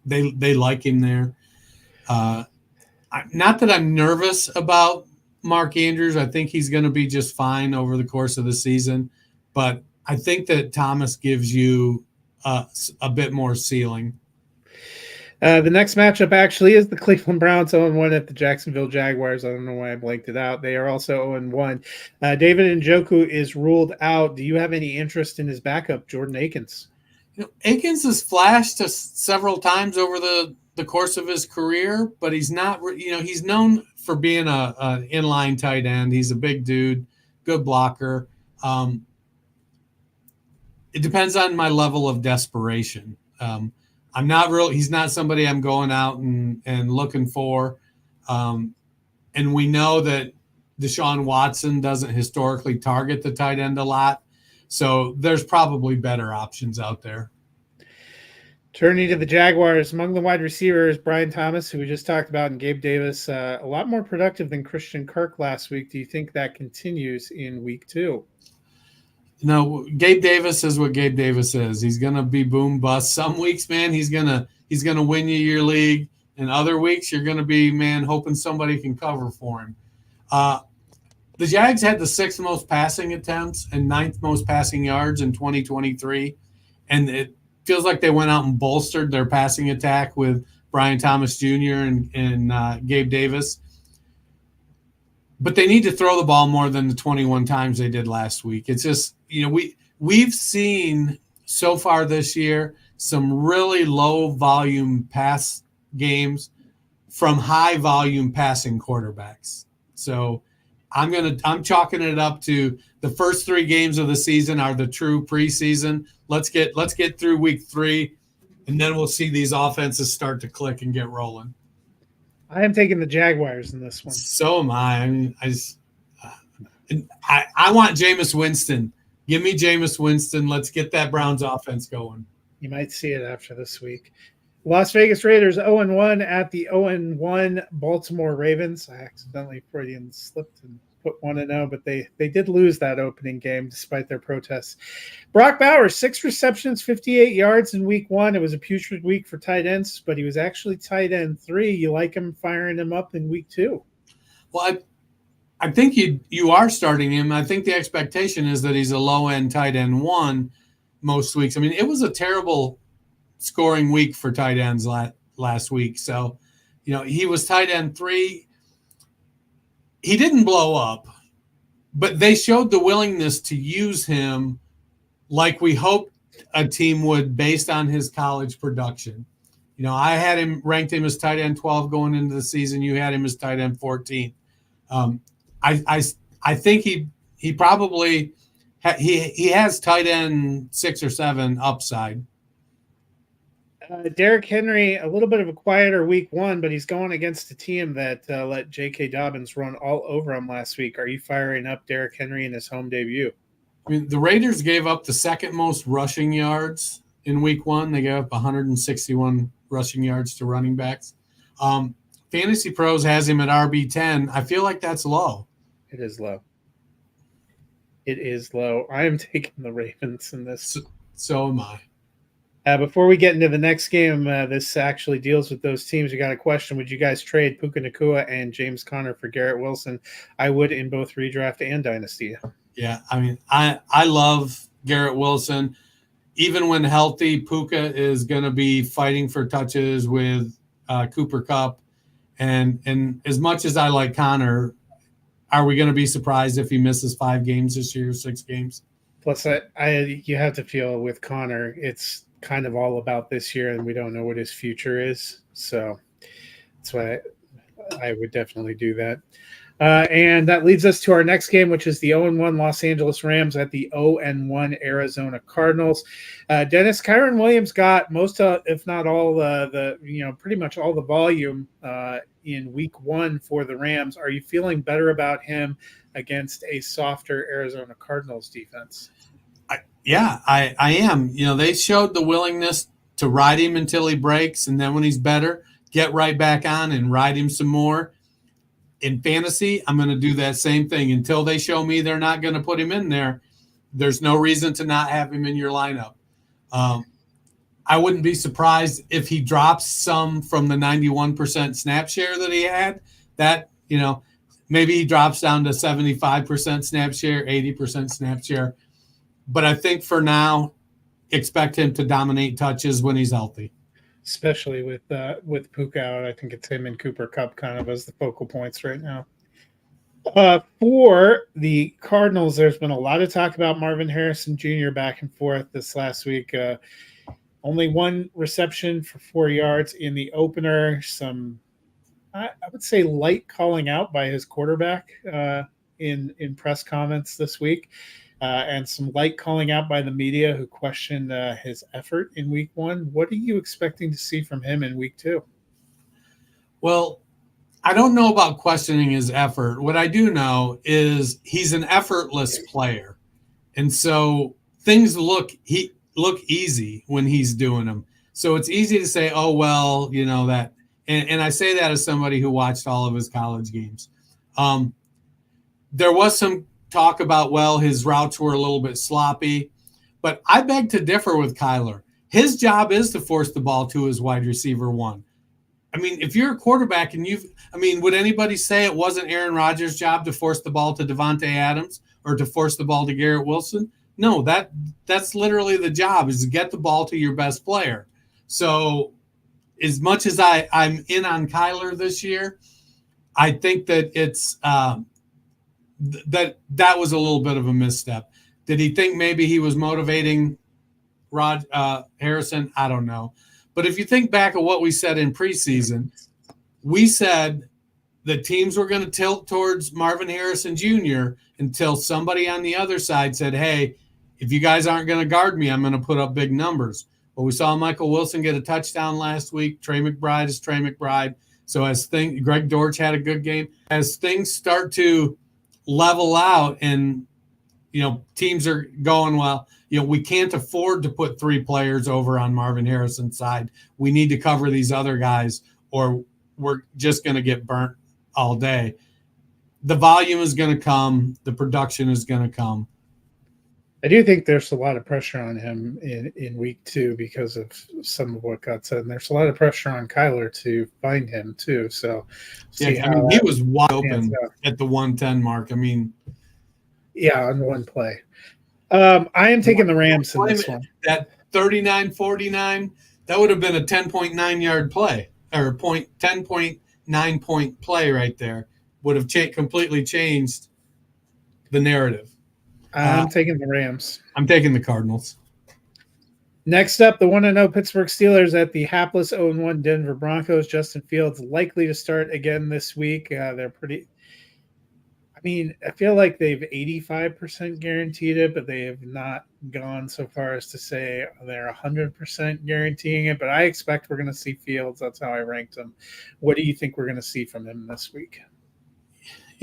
they like him there. Not that I'm nervous about Mark Andrews. I think he's going to be just fine over the course of the season. But I think that Thomas gives you a bit more ceiling. The next matchup actually is the Cleveland Browns 0-1 at the Jacksonville Jaguars. I don't know why I blanked it out. They are also 0-1. David Njoku is ruled out. Do you have any interest in his backup, Jordan Akins? Akins has flashed several times over the course of his career, but he's not. He's known for being an inline tight end. He's a big dude, good blocker. It depends on my level of desperation. He's not somebody I'm going out and looking for. And we know that Deshaun Watson doesn't historically target the tight end a lot. So there's probably better options out there. Turning to the Jaguars, among the wide receivers, Brian Thomas, who we just talked about, and Gabe Davis, a lot more productive than Christian Kirk last week. Do you think that continues in week 2? No, Gabe Davis is what Gabe Davis is. He's gonna be boom bust. Some weeks, man, he's gonna win you your league, and other weeks you're gonna be, man, hoping somebody can cover for him. The Jags had the 6th most passing attempts and 9th most passing yards in 2023, and it feels like they went out and bolstered their passing attack with Brian Thomas Jr. and Gabe Davis. But they need to throw the ball more than the 21 times they did last week. It's just, we've seen so far this year some really low volume pass games from high volume passing quarterbacks. So I'm chalking it up to the first 3 games of the season are the true preseason. Let's get through week 3, and then we'll see these offenses start to click and get rolling. I am taking the Jaguars in this one. So am I. I mean, I want Jameis Winston. Give me Jameis Winston. Let's get that Browns offense going. You might see it after this week. Las Vegas Raiders 0-1 at the 0-1 Baltimore Ravens. I accidentally Freudian slipped and put 1-0, but they did lose that opening game despite their protests. Brock Bowers, 6 receptions, 58 yards in week 1. It was a putrid week for tight ends, but he was actually tight end 3. You like him firing him up in week 2? Well, I think you are starting him. I think the expectation is that he's a low-end tight end 1 most weeks. I mean, it was a terrible scoring week for tight ends last week. So, he was tight end 3. He didn't blow up, but they showed the willingness to use him like we hoped a team would based on his college production. I had ranked him as tight end 12 going into the season. You had him as tight end 14. I think he probably he has tight end 6 or 7 upside. Derrick Henry, a little bit of a quieter week one, but he's going against a team that let J.K. Dobbins run all over him last week. Are you firing up Derrick Henry in his home debut? I mean, the Raiders gave up the second most rushing yards in week one. They gave up 161 rushing yards to running backs. Fantasy Pros has him at RB10. I feel like that's low. It is low. It is low. I am taking the Ravens in this. So am I. Before we get into the next game, this actually deals with those teams. We got a question. Would you guys trade Puka Nacua and James Conner for Garrett Wilson? I would in both redraft and dynasty. Yeah, I mean, I love Garrett Wilson. Even when healthy, Puka is going to be fighting for touches with Cooper Kupp. And as much as I like Conner, are we going to be surprised if he misses 5 games this year, 6 games? Plus, you have to feel with Conner, it's kind of all about this year, and we don't know what his future is. So that's why I would definitely do that. And that leads us to our next game, which is the 0-1 Los Angeles Rams at the 0-1 Arizona Cardinals. Dennis, Kyron Williams got most, if not all, pretty much all the volume in week one for the Rams. Are you feeling better about him against a softer Arizona Cardinals defense? I am. They showed the willingness to ride him until he breaks, and then when he's better, get right back on and ride him some more. In fantasy, I'm going to do that same thing. Until they show me they're not going to put him in there, there's no reason to not have him in your lineup. I wouldn't be surprised if he drops some from the 91% snap share that he had. That, maybe he drops down to 75% snap share, 80% snap share. But I think for now, expect him to dominate touches when he's healthy. Especially with Puka out, I think it's him and Cooper Kupp kind of as the focal points right now. For the Cardinals, there's been a lot of talk about Marvin Harrison Jr. back and forth this last week. Only 1 reception for 4 yards in the opener. Some, I would say, light calling out by his quarterback in press comments this week. And some light calling out by the media who questioned his effort in week one. What are you expecting to see from him in week 2? Well, I don't know about questioning his effort. What I do know is he's an effortless player. And so things look easy when he's doing them. So it's easy to say, oh, well, that. And I say that as somebody who watched all of his college games. There was some talk about, his routes were a little bit sloppy, but I beg to differ with Kyler. His job is to force the ball to his wide receiver 1. I mean, if you're a quarterback and would anybody say it wasn't Aaron Rodgers' job to force the ball to Devontae Adams or to force the ball to Garrett Wilson? No, that's literally the job, is to get the ball to your best player. So as much as I'm in on Kyler this year, I think that it's that was a little bit of a misstep. Did he think maybe he was motivating Harrison? I don't know. But if you think back at what we said in preseason, we said that teams were going to tilt towards Marvin Harrison Jr. until somebody on the other side said, hey, if you guys aren't going to guard me, I'm going to put up big numbers. Well, we saw Michael Wilson get a touchdown last week. Trey McBride is Trey McBride. So Greg Dortch had a good game. As things start to level out and, teams are going, we can't afford to put 3 players over on Marvin Harrison's side. We need to cover these other guys or we're just going to get burnt all day. The volume is going to come. The production is going to come. I do think there's a lot of pressure on him in week 2 because of some of what got said. And there's a lot of pressure on Kyler to find him too. So he was wide open at the 110 mark. On one play. I am taking the Rams in this one. That 39-49, that would have been a 10.9 yard play or 10.9 point play right there. Would have completely changed the narrative. I'm taking the Rams. I'm taking the Cardinals. Next up, the 1-0 Pittsburgh Steelers at the hapless 0-1 Denver Broncos. Justin Fields likely to start again this week. I mean, I feel like they've 85% guaranteed it, but they have not gone so far as to say they're 100% guaranteeing it. But I expect we're going to see Fields. That's how I ranked him. What do you think we're going to see from him this week?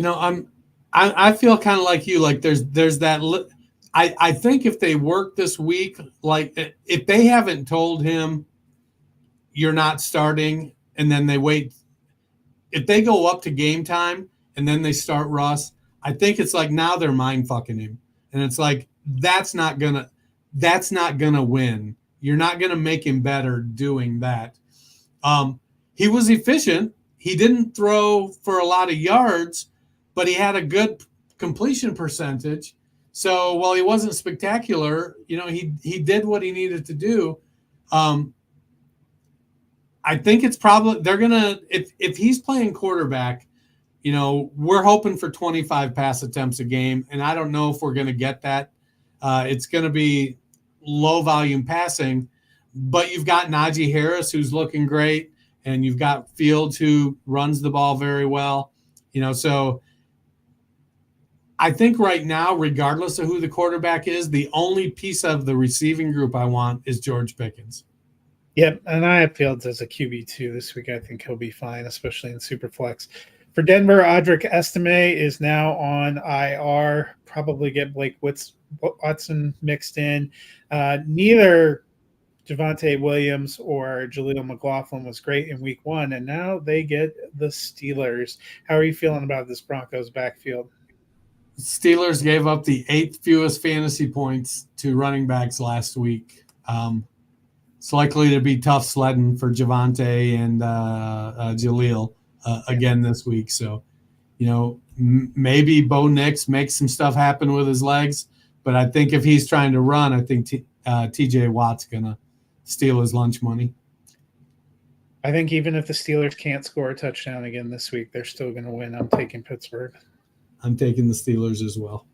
I feel kind of like you. Like there's that. I think if they work this week, like if they haven't told him you're not starting, and then they wait, if they go up to game time and then they start Russ, I think it's like now they're mind fucking him, and it's like that's not gonna win. You're not gonna make him better doing that. He was efficient. He didn't throw for a lot of yards, but he had a good completion percentage. So while he wasn't spectacular, he did what he needed to do. I think it's probably they're gonna if he's playing quarterback, we're hoping for 25 pass attempts a game, and I don't know if we're gonna get that. It's gonna be low volume passing, but you've got Najee Harris who's looking great, and you've got Fields who runs the ball very well. So I think right now, regardless of who the quarterback is, the only piece of the receiving group I want is George Pickens. Yep, and I have Fields as a QB2 this week. I think he'll be fine, especially in Superflex. For Denver, Audric Estime is now on IR. Probably get Blake Watson mixed in. Neither Javonte Williams or Jaleel McLaughlin was great in week 1, and now they get the Steelers. How are you feeling about this Broncos backfield? Steelers gave up the 8th fewest fantasy points to running backs last week. It's likely to be tough sledding for Javonte and Jaleel again this week. So, maybe Bo Nix makes some stuff happen with his legs, but I think if he's trying to run, I think TJ Watt's going to steal his lunch money. I think even if the Steelers can't score a touchdown again this week, they're still going to win. I'm taking Pittsburgh. I'm taking the Steelers as well.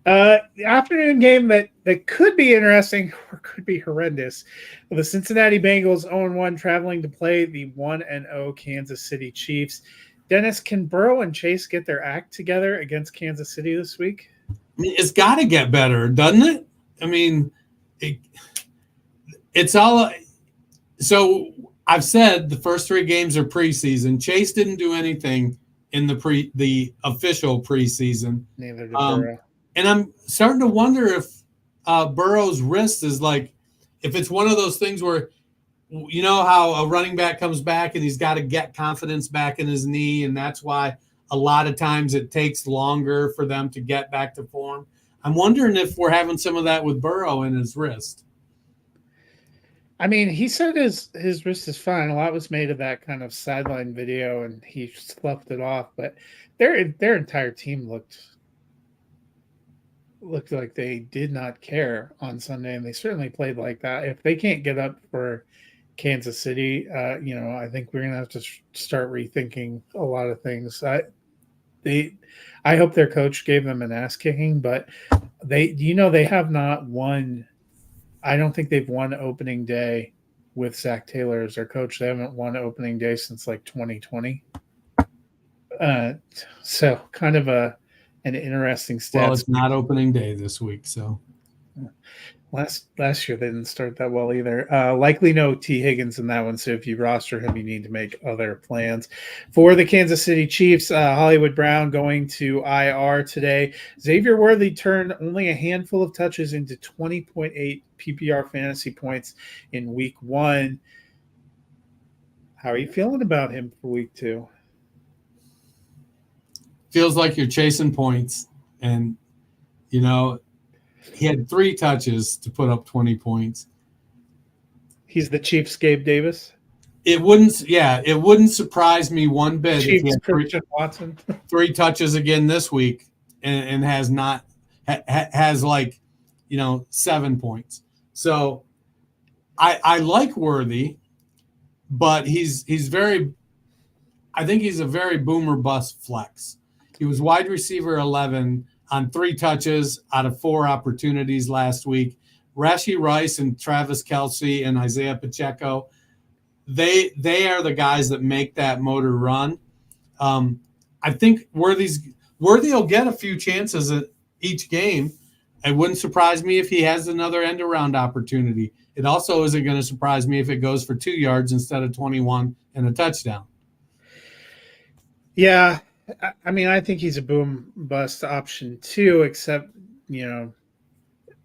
The afternoon game that could be interesting or could be horrendous. The Cincinnati Bengals 0-1 traveling to play the 1-0 Kansas City Chiefs. Dennis, can Burrow and Chase get their act together against Kansas City this week? I mean, it's got to get better, doesn't it? I mean, it's all – so I've said the first 3 games are preseason. Chase didn't do anything in the official preseason. Neither did Burrow. And I'm starting to wonder if Burrow's wrist is like, if it's one of those things where, how a running back comes back and he's got to get confidence back in his knee, and that's why a lot of times it takes longer for them to get back to form. I'm wondering if we're having some of that with Burrow in his wrist. I mean, he said his wrist is fine. A lot was made of that kind of sideline video, and he sloughed it off. But their entire team looked like they did not care on Sunday, and they certainly played like that. If they can't get up for Kansas City, I think we're going to have to start rethinking a lot of things. I hope their coach gave them an ass kicking, but they have not won. I don't think they've won opening day with Zach Taylor as their coach. They haven't won opening day since like 2020. So kind of an interesting stat. Well, it's not opening day this week, so last year they didn't start that well either. Likely no T. Higgins in that one, so if you roster him, you need to make other plans. For the Kansas City Chiefs, Hollywood Brown going to IR today. Xavier Worthy turned only a handful of touches into 20.8 PPR fantasy points in week 1. How are you feeling about him for week 2? Feels like you're chasing points, and he had 3 touches to put up 20 points. He's the Chiefs Gabe Davis. It wouldn't surprise me one bit Chiefs if he had Christian Watson. 3 touches again this week and has 7 points. So I like Worthy, but I think he's a very boomer bust flex. He was wide receiver 11 on 3 touches out of 4 opportunities last week. Rashee Rice and Travis Kelce and Isaiah Pacheco, they are the guys that make that motor run. I think Worthy's Worthy will get a few chances at each game. It wouldn't surprise me if he has another end-around opportunity. It also isn't going to surprise me if it goes for 2 yards instead of 21 and a touchdown. Yeah, I mean, I think he's a boom bust option too, except,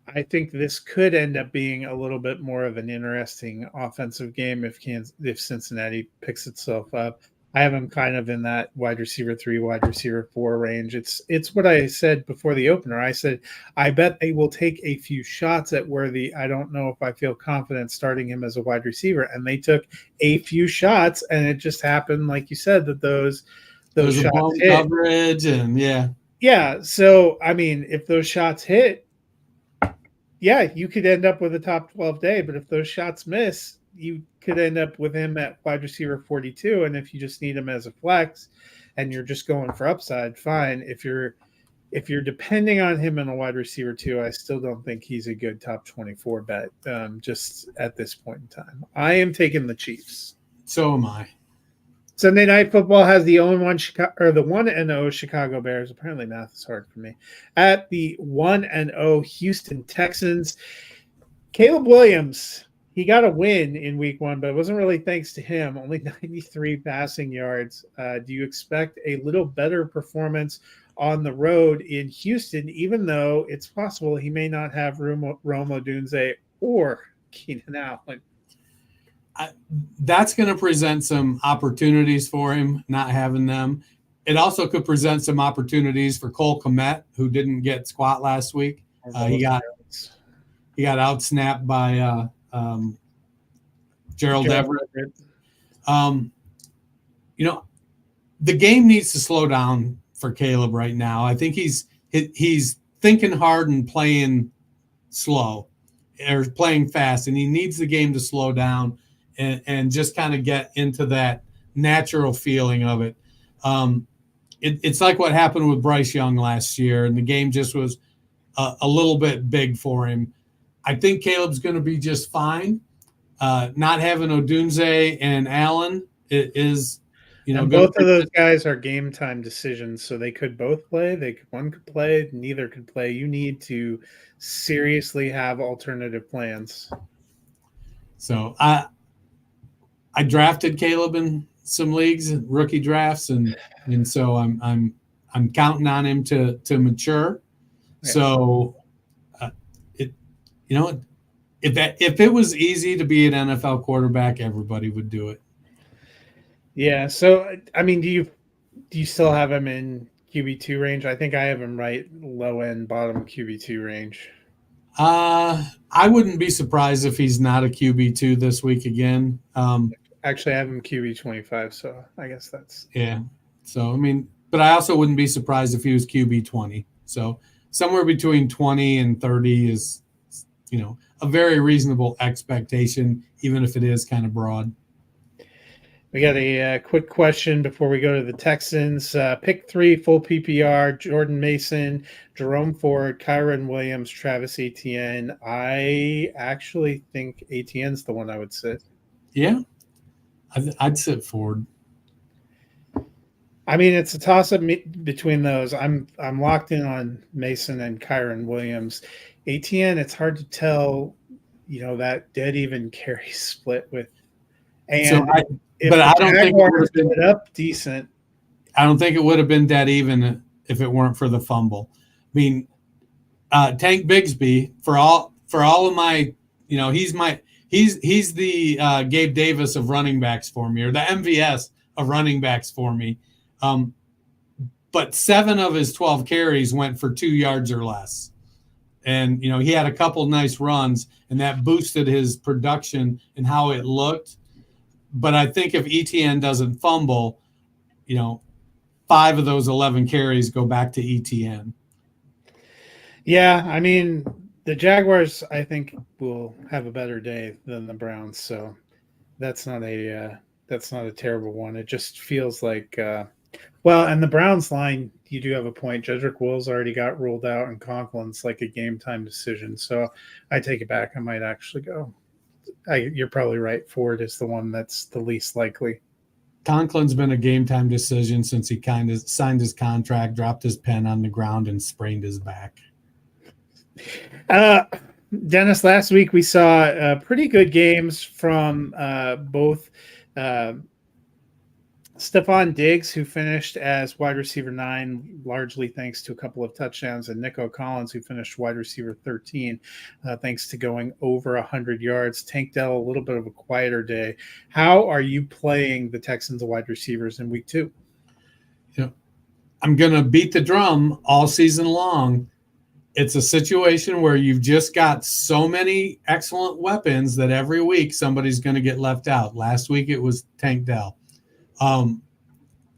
I think this could end up being a little bit more of an interesting offensive game if Cincinnati picks itself up. I have him kind of in that wide receiver 3, wide receiver 4 range. It's what I said before the opener. I said I bet they will take a few shots at Worthy. I don't know if I feel confident starting him as a wide receiver, and they took a few shots, and it just happened, like you said, that those shots hit. Coverage and yeah. So I mean, if those shots hit, yeah, you could end up with a top 12 day, but if those shots miss, you could end up with him at wide receiver 42. And if you just need him as a flex and you're just going for upside, fine. If you're depending on him in a wide receiver 2, I still don't think he's a good top 24 bet just at this point in time. I am taking the Chiefs. So am I. Sunday Night Football has the 0-1 Chicago, or the 1-0 Chicago Bears. Apparently, math is hard for me. At the 1-0 Houston Texans. Caleb Williams, he got a win in Week 1, but it wasn't really thanks to him. Only 93 passing yards. Do you expect a little better performance on the road in Houston, even though it's possible he may not have Rome Odunze or Keenan Allen? That's going to present some opportunities for him, not having them. It also could present some opportunities for Cole Kmet, who didn't get squat last week. He got outsnapped by Gerald Everett. The game needs to slow down for Caleb right now. I think he's thinking hard and playing slow or playing fast, and he needs the game to slow down and just kind of get into that natural feeling of it. It's like what happened with Bryce Young last year, and the game just was a little bit big for him. I think Caleb's going to be just fine. Not having Odunze and Allen is, both of those guys are game time decisions, so they could both play. One could play, neither could play. You need to seriously have alternative plans. So I drafted Caleb in some leagues, rookie drafts, and so I'm counting on him to mature. Yeah. So if it was easy to be an NFL quarterback, everybody would do it. Yeah. So I mean, do you still have him in QB2 range? I think I have him right low end, bottom QB2 range. I wouldn't be surprised if he's not a QB2 this week again. Actually, I have him QB25, so I guess that's So I mean, but I also wouldn't be surprised if he was QB20. So somewhere between 20 and 30 is, a very reasonable expectation, even if it is kind of broad. We got a quick question before we go to the Texans. Pick 3, full PPR: Jordan Mason, Jerome Ford, Kyron Williams, Travis Etienne. I actually think Etienne's the one I would sit. Yeah, I'd sit Ford. I mean, it's a toss-up between those. I'm locked in on Mason and Kyron Williams. Etienne, it's hard to tell, that dead even carry split with. And I don't think it would have been up decent. I don't think it would have been dead even if it weren't for the fumble. I mean, Tank Bigsby, for all of my, he's the Gabe Davis of running backs for me, or the MVS of running backs for me. But 7 of his 12 carries went for 2 yards or less. And, he had a couple nice runs, and that boosted his production and how it looked. But I think if Etienne doesn't fumble, 5 of those 11 carries go back to Etienne. Yeah, I mean, the Jaguars, I think, will have a better day than the Browns. So that's not a terrible one. It just feels like, and the Browns line, you do have a point. Jedrick Wills already got ruled out, and Conklin's like a game time decision. So I take it back. I might actually go. You're probably right. Ford is the one that's the least likely. Conklin's been a game time decision since he kind of signed his contract, dropped his pen on the ground, and sprained his back. Dennis, last week we saw pretty good games from both Stephon Diggs, who finished as wide receiver 9, largely thanks to a couple of touchdowns, and Nico Collins, who finished wide receiver 13, thanks to going over 100 yards. Tank Dell, a little bit of a quieter day. How are you playing the Texans wide receivers in week 2? I'm going to beat the drum all season long. It's a situation where you've just got so many excellent weapons that every week somebody's going to get left out. Last week it was Tank Dell.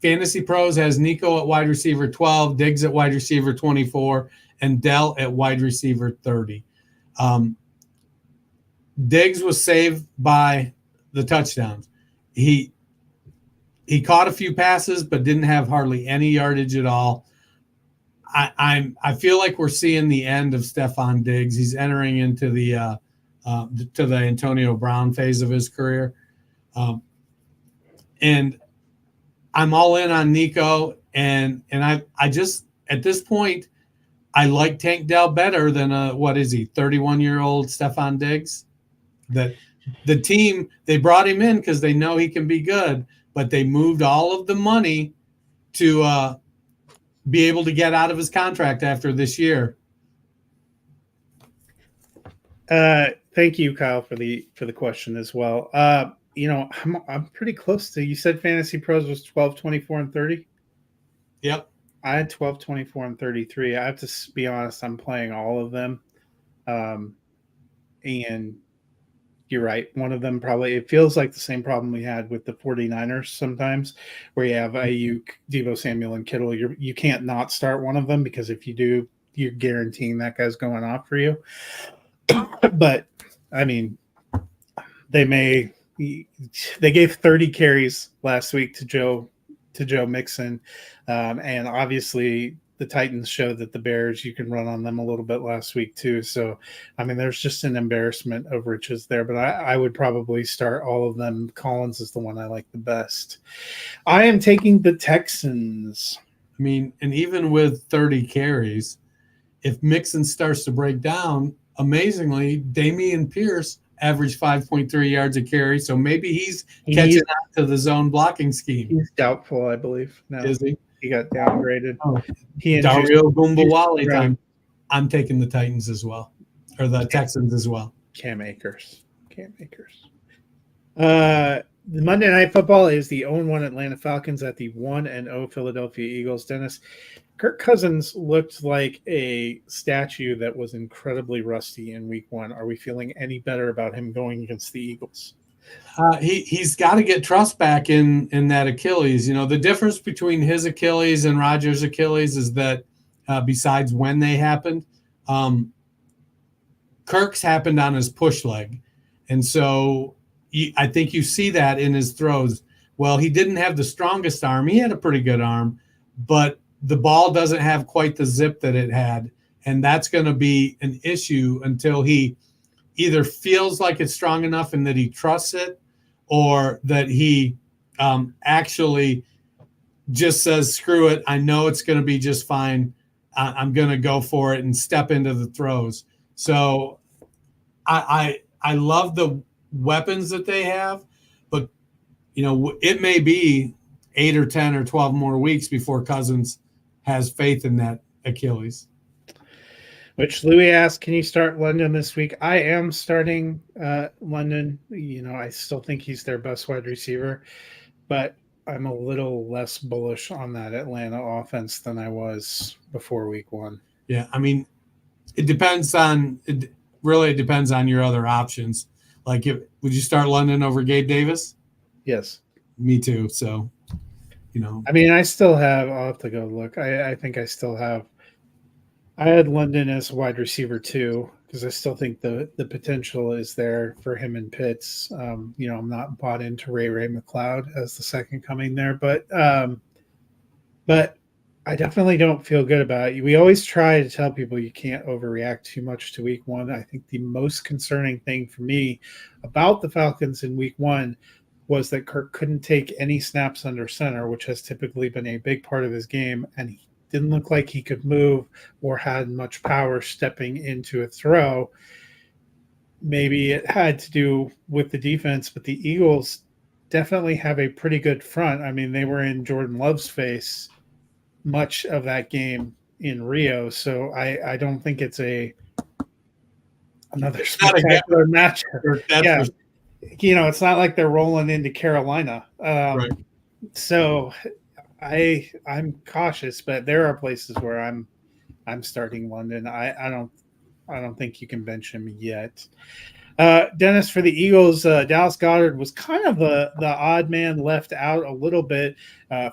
Fantasy Pros has Nico at wide receiver 12, Diggs at wide receiver 24, and Dell at wide receiver 30. Diggs was saved by the touchdowns. He caught a few passes, but didn't have hardly any yardage at all. I feel like we're seeing the end of Stephon Diggs. He's entering into the Antonio Brown phase of his career, and I'm all in on Nico. And I just at this point I like Tank Dell better than 31-year-old Stephon Diggs. That the team, they brought him in because they know he can be good, but they moved all of the money to be able to get out of his contract after this year. Thank you, Kyle, for the question as well. I'm pretty close to, you said Fantasy Pros was 12, 24, and 30? Yep. I had 12, 24, and 33. I have to be honest, I'm playing all of them. And you're right. One of them probably, it feels like the same problem we had with the 49ers sometimes, where you have Ayuk, Deebo Samuel, and Kittle. You can't not start one of them, because if you do, you're guaranteeing that guy's going off for you. But, I mean, they gave 30 carries last week to Joe Mixon. And obviously the Titans showed that the Bears, you can run on them a little bit last week too. So, I mean, there's just an embarrassment of riches there, but I would probably start all of them. Collins is the one I like the best. I am taking the Texans. I mean, and even with 30 carries, if Mixon starts to break down, amazingly, Dameon Pierce averaged 5.3 yards a carry. So maybe he's catching on to the zone blocking scheme. He's doubtful, I believe. No. Is he? He got downgraded. Oh. Dario Gumbawale time. I'm taking the Titans as well, or the Texans as well. Cam Akers. The Monday Night Football is the 0-1 Atlanta Falcons at the 1-0 Philadelphia Eagles. Dennis, Kirk Cousins looked like a statue that was incredibly rusty in week 1. Are we feeling any better about him going against the Eagles? He's got to get trust back in that Achilles. You know, the difference between his Achilles and Rodgers' Achilles is that besides when they happened, Kirk's happened on his push leg. And so I think you see that in his throws. Well, he didn't have the strongest arm. He had a pretty good arm, but the ball doesn't have quite the zip that it had. And that's going to be an issue until he either feels like it's strong enough and that he trusts it, or that he actually just says, screw it, I know it's going to be just fine. I'm going to go for it and step into the throws. So I love the weapons that they have, but, you know, it may be 8 or 10 or 12 more weeks before Cousins has faith in that Achilles. Which Louis asked, can you start London this week? I am starting London. You know, I still think he's their best wide receiver, but I'm a little less bullish on that Atlanta offense than I was before week 1. Yeah, I mean, it depends on your other options. Like, would you start London over Gabe Davis? Yes. Me too. So, you know. I mean, I'll have to go look. I think I still have. I had London as wide receiver 2 because I still think the potential is there for him and Pitts. I'm not bought into Ray McLeod as the second coming there, but I definitely don't feel good about it. We always try to tell people you can't overreact too much to week 1. I think the most concerning thing for me about the Falcons in week 1 was that Kirk couldn't take any snaps under center, which has typically been a big part of his game, and he didn't look like he could move or had much power stepping into a throw. Maybe it had to do with the defense, but the Eagles definitely have a pretty good front. I mean, they were in Jordan Love's face much of that game in Rio, so I don't think it's another spectacular matchup. Yeah, it's not like they're rolling into Carolina. Right. So I'm cautious, but there are places where I'm starting London. I don't think you can bench him yet. Dennis, for the Eagles, Dallas Goedert was kind of the odd man left out a little bit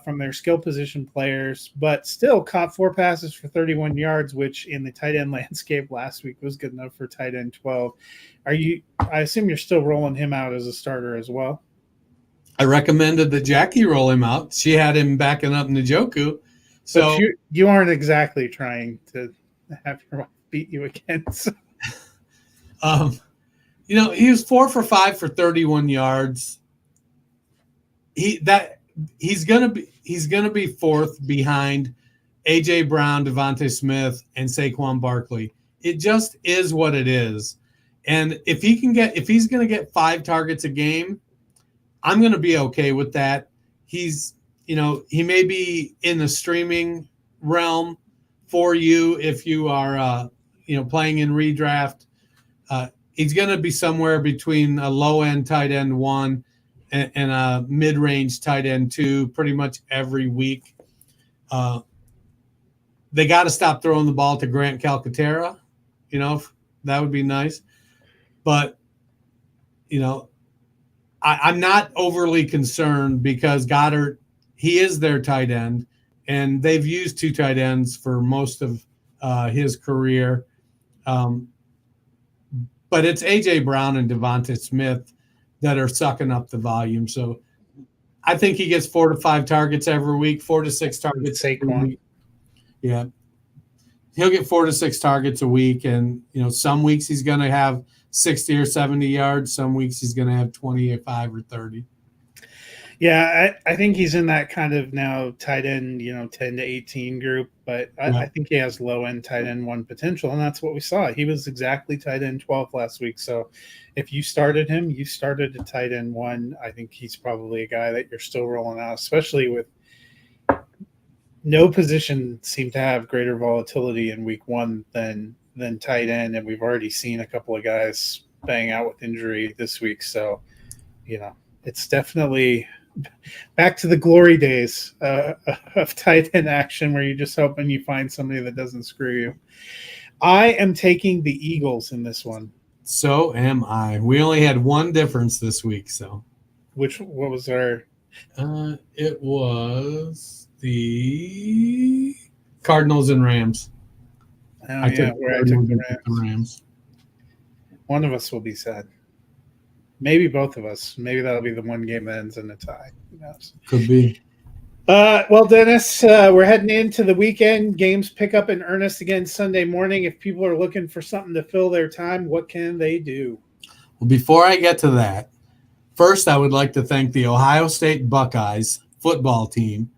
from their skill position players, but still caught 4 passes for 31 yards, which in the tight end landscape last week was good enough for tight end 12. I assume you're still rolling him out as a starter as well? I recommended that Jackie roll him out. She had him backing up Njoku. So but you aren't exactly trying to have your wife beat you again. So. He was 4 for 5 for 31 yards. He's gonna be fourth behind AJ Brown, Devontae Smith, and Saquon Barkley. It just is what it is. And if he's gonna get 5 targets a game, I'm gonna be okay with that. He may be in the streaming realm for you if you are playing in redraft. He's going to be somewhere between a low-end tight end 1 and a mid-range tight end 2 pretty much every week. They got to stop throwing the ball to Grant Calcaterra. That would be nice. But, I'm not overly concerned because Goddard, he is their tight end, and they've used 2 tight ends for most of his career. But it's A.J. Brown and Devontae Smith that are sucking up the volume. So I think he gets 4 to 5 targets every week, 4 to 6 targets every week. Yeah. He'll get 4 to 6 targets a week. And, some weeks he's going to have 60 or 70 yards. Some weeks he's going to have 25 or 30. Yeah, I think he's in that kind of now tight end, 10 to 18 group, but I think he has low end tight end 1 potential, and that's what we saw. He was exactly tight end 12 last week. So if you started him, you started a tight end 1. I think he's probably a guy that you're still rolling out, especially with no position seemed to have greater volatility in week 1 than tight end, and we've already seen a couple of guys bang out with injury this week. So, it's definitely back to the glory days of tight end action where you're just hoping you find somebody that doesn't screw you. I am taking the Eagles in this one. So am I. We only had 1 difference this week. So, what was our? It was the Cardinals and Rams. I took the Rams. One of us will be sad. Maybe both of us. Maybe that'll be the one game that ends in a tie. Who knows? Could be. Well, Dennis, we're heading into the weekend. Games pick up in earnest again Sunday morning. If people are looking for something to fill their time, what can they do? Well, before I get to that, first I would like to thank the Ohio State Buckeyes football team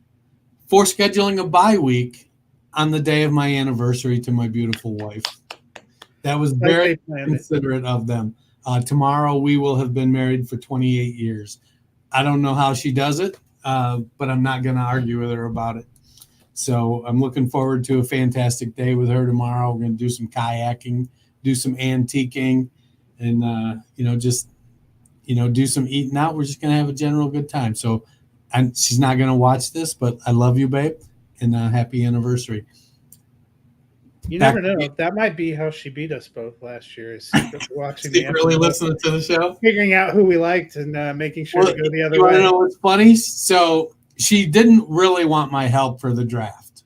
for scheduling a bye week on the day of my anniversary to my beautiful wife. That was very considerate of them. Tomorrow we will have been married for 28 years. I don't know how she does it, but I'm not going to argue with her about it. So I'm looking forward to a fantastic day with her tomorrow. We're going to do some kayaking, do some antiquing, and, do some eating out. We're just going to have a general good time. So she's not going to watch this, but I love you, babe, and happy anniversary. You never know. That might be how she beat us both last year. Is watching really listening to the show, figuring out who we liked, and making sure to go the other way. You want to know what's funny? So she didn't really want my help for the draft,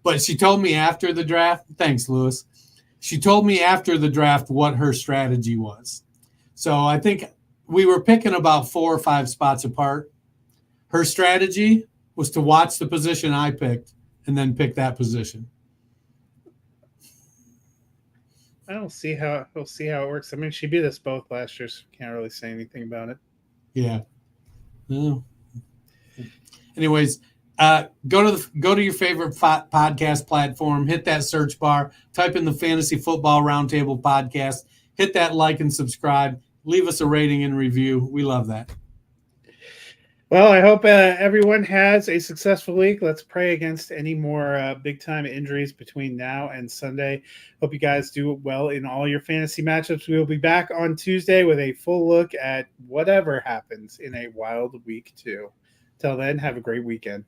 but she told me after the draft. Thanks, Lewis. She told me after the draft what her strategy was. So I think we were picking about 4 or 5 spots apart. Her strategy was to watch the position I picked and then pick that position. I don't see how it works. I mean, she beat us both last year, so can't really say anything about it. Yeah. Yeah. Anyways, go to your favorite podcast platform, hit that search bar, type in the Fantasy Football Roundtable podcast, hit that like and subscribe, leave us a rating and review. We love that. Well, I hope everyone has a successful week. Let's pray against any more big-time injuries between now and Sunday. Hope you guys do well in all your fantasy matchups. We will be back on Tuesday with a full look at whatever happens in a wild week 2. Till then, have a great weekend.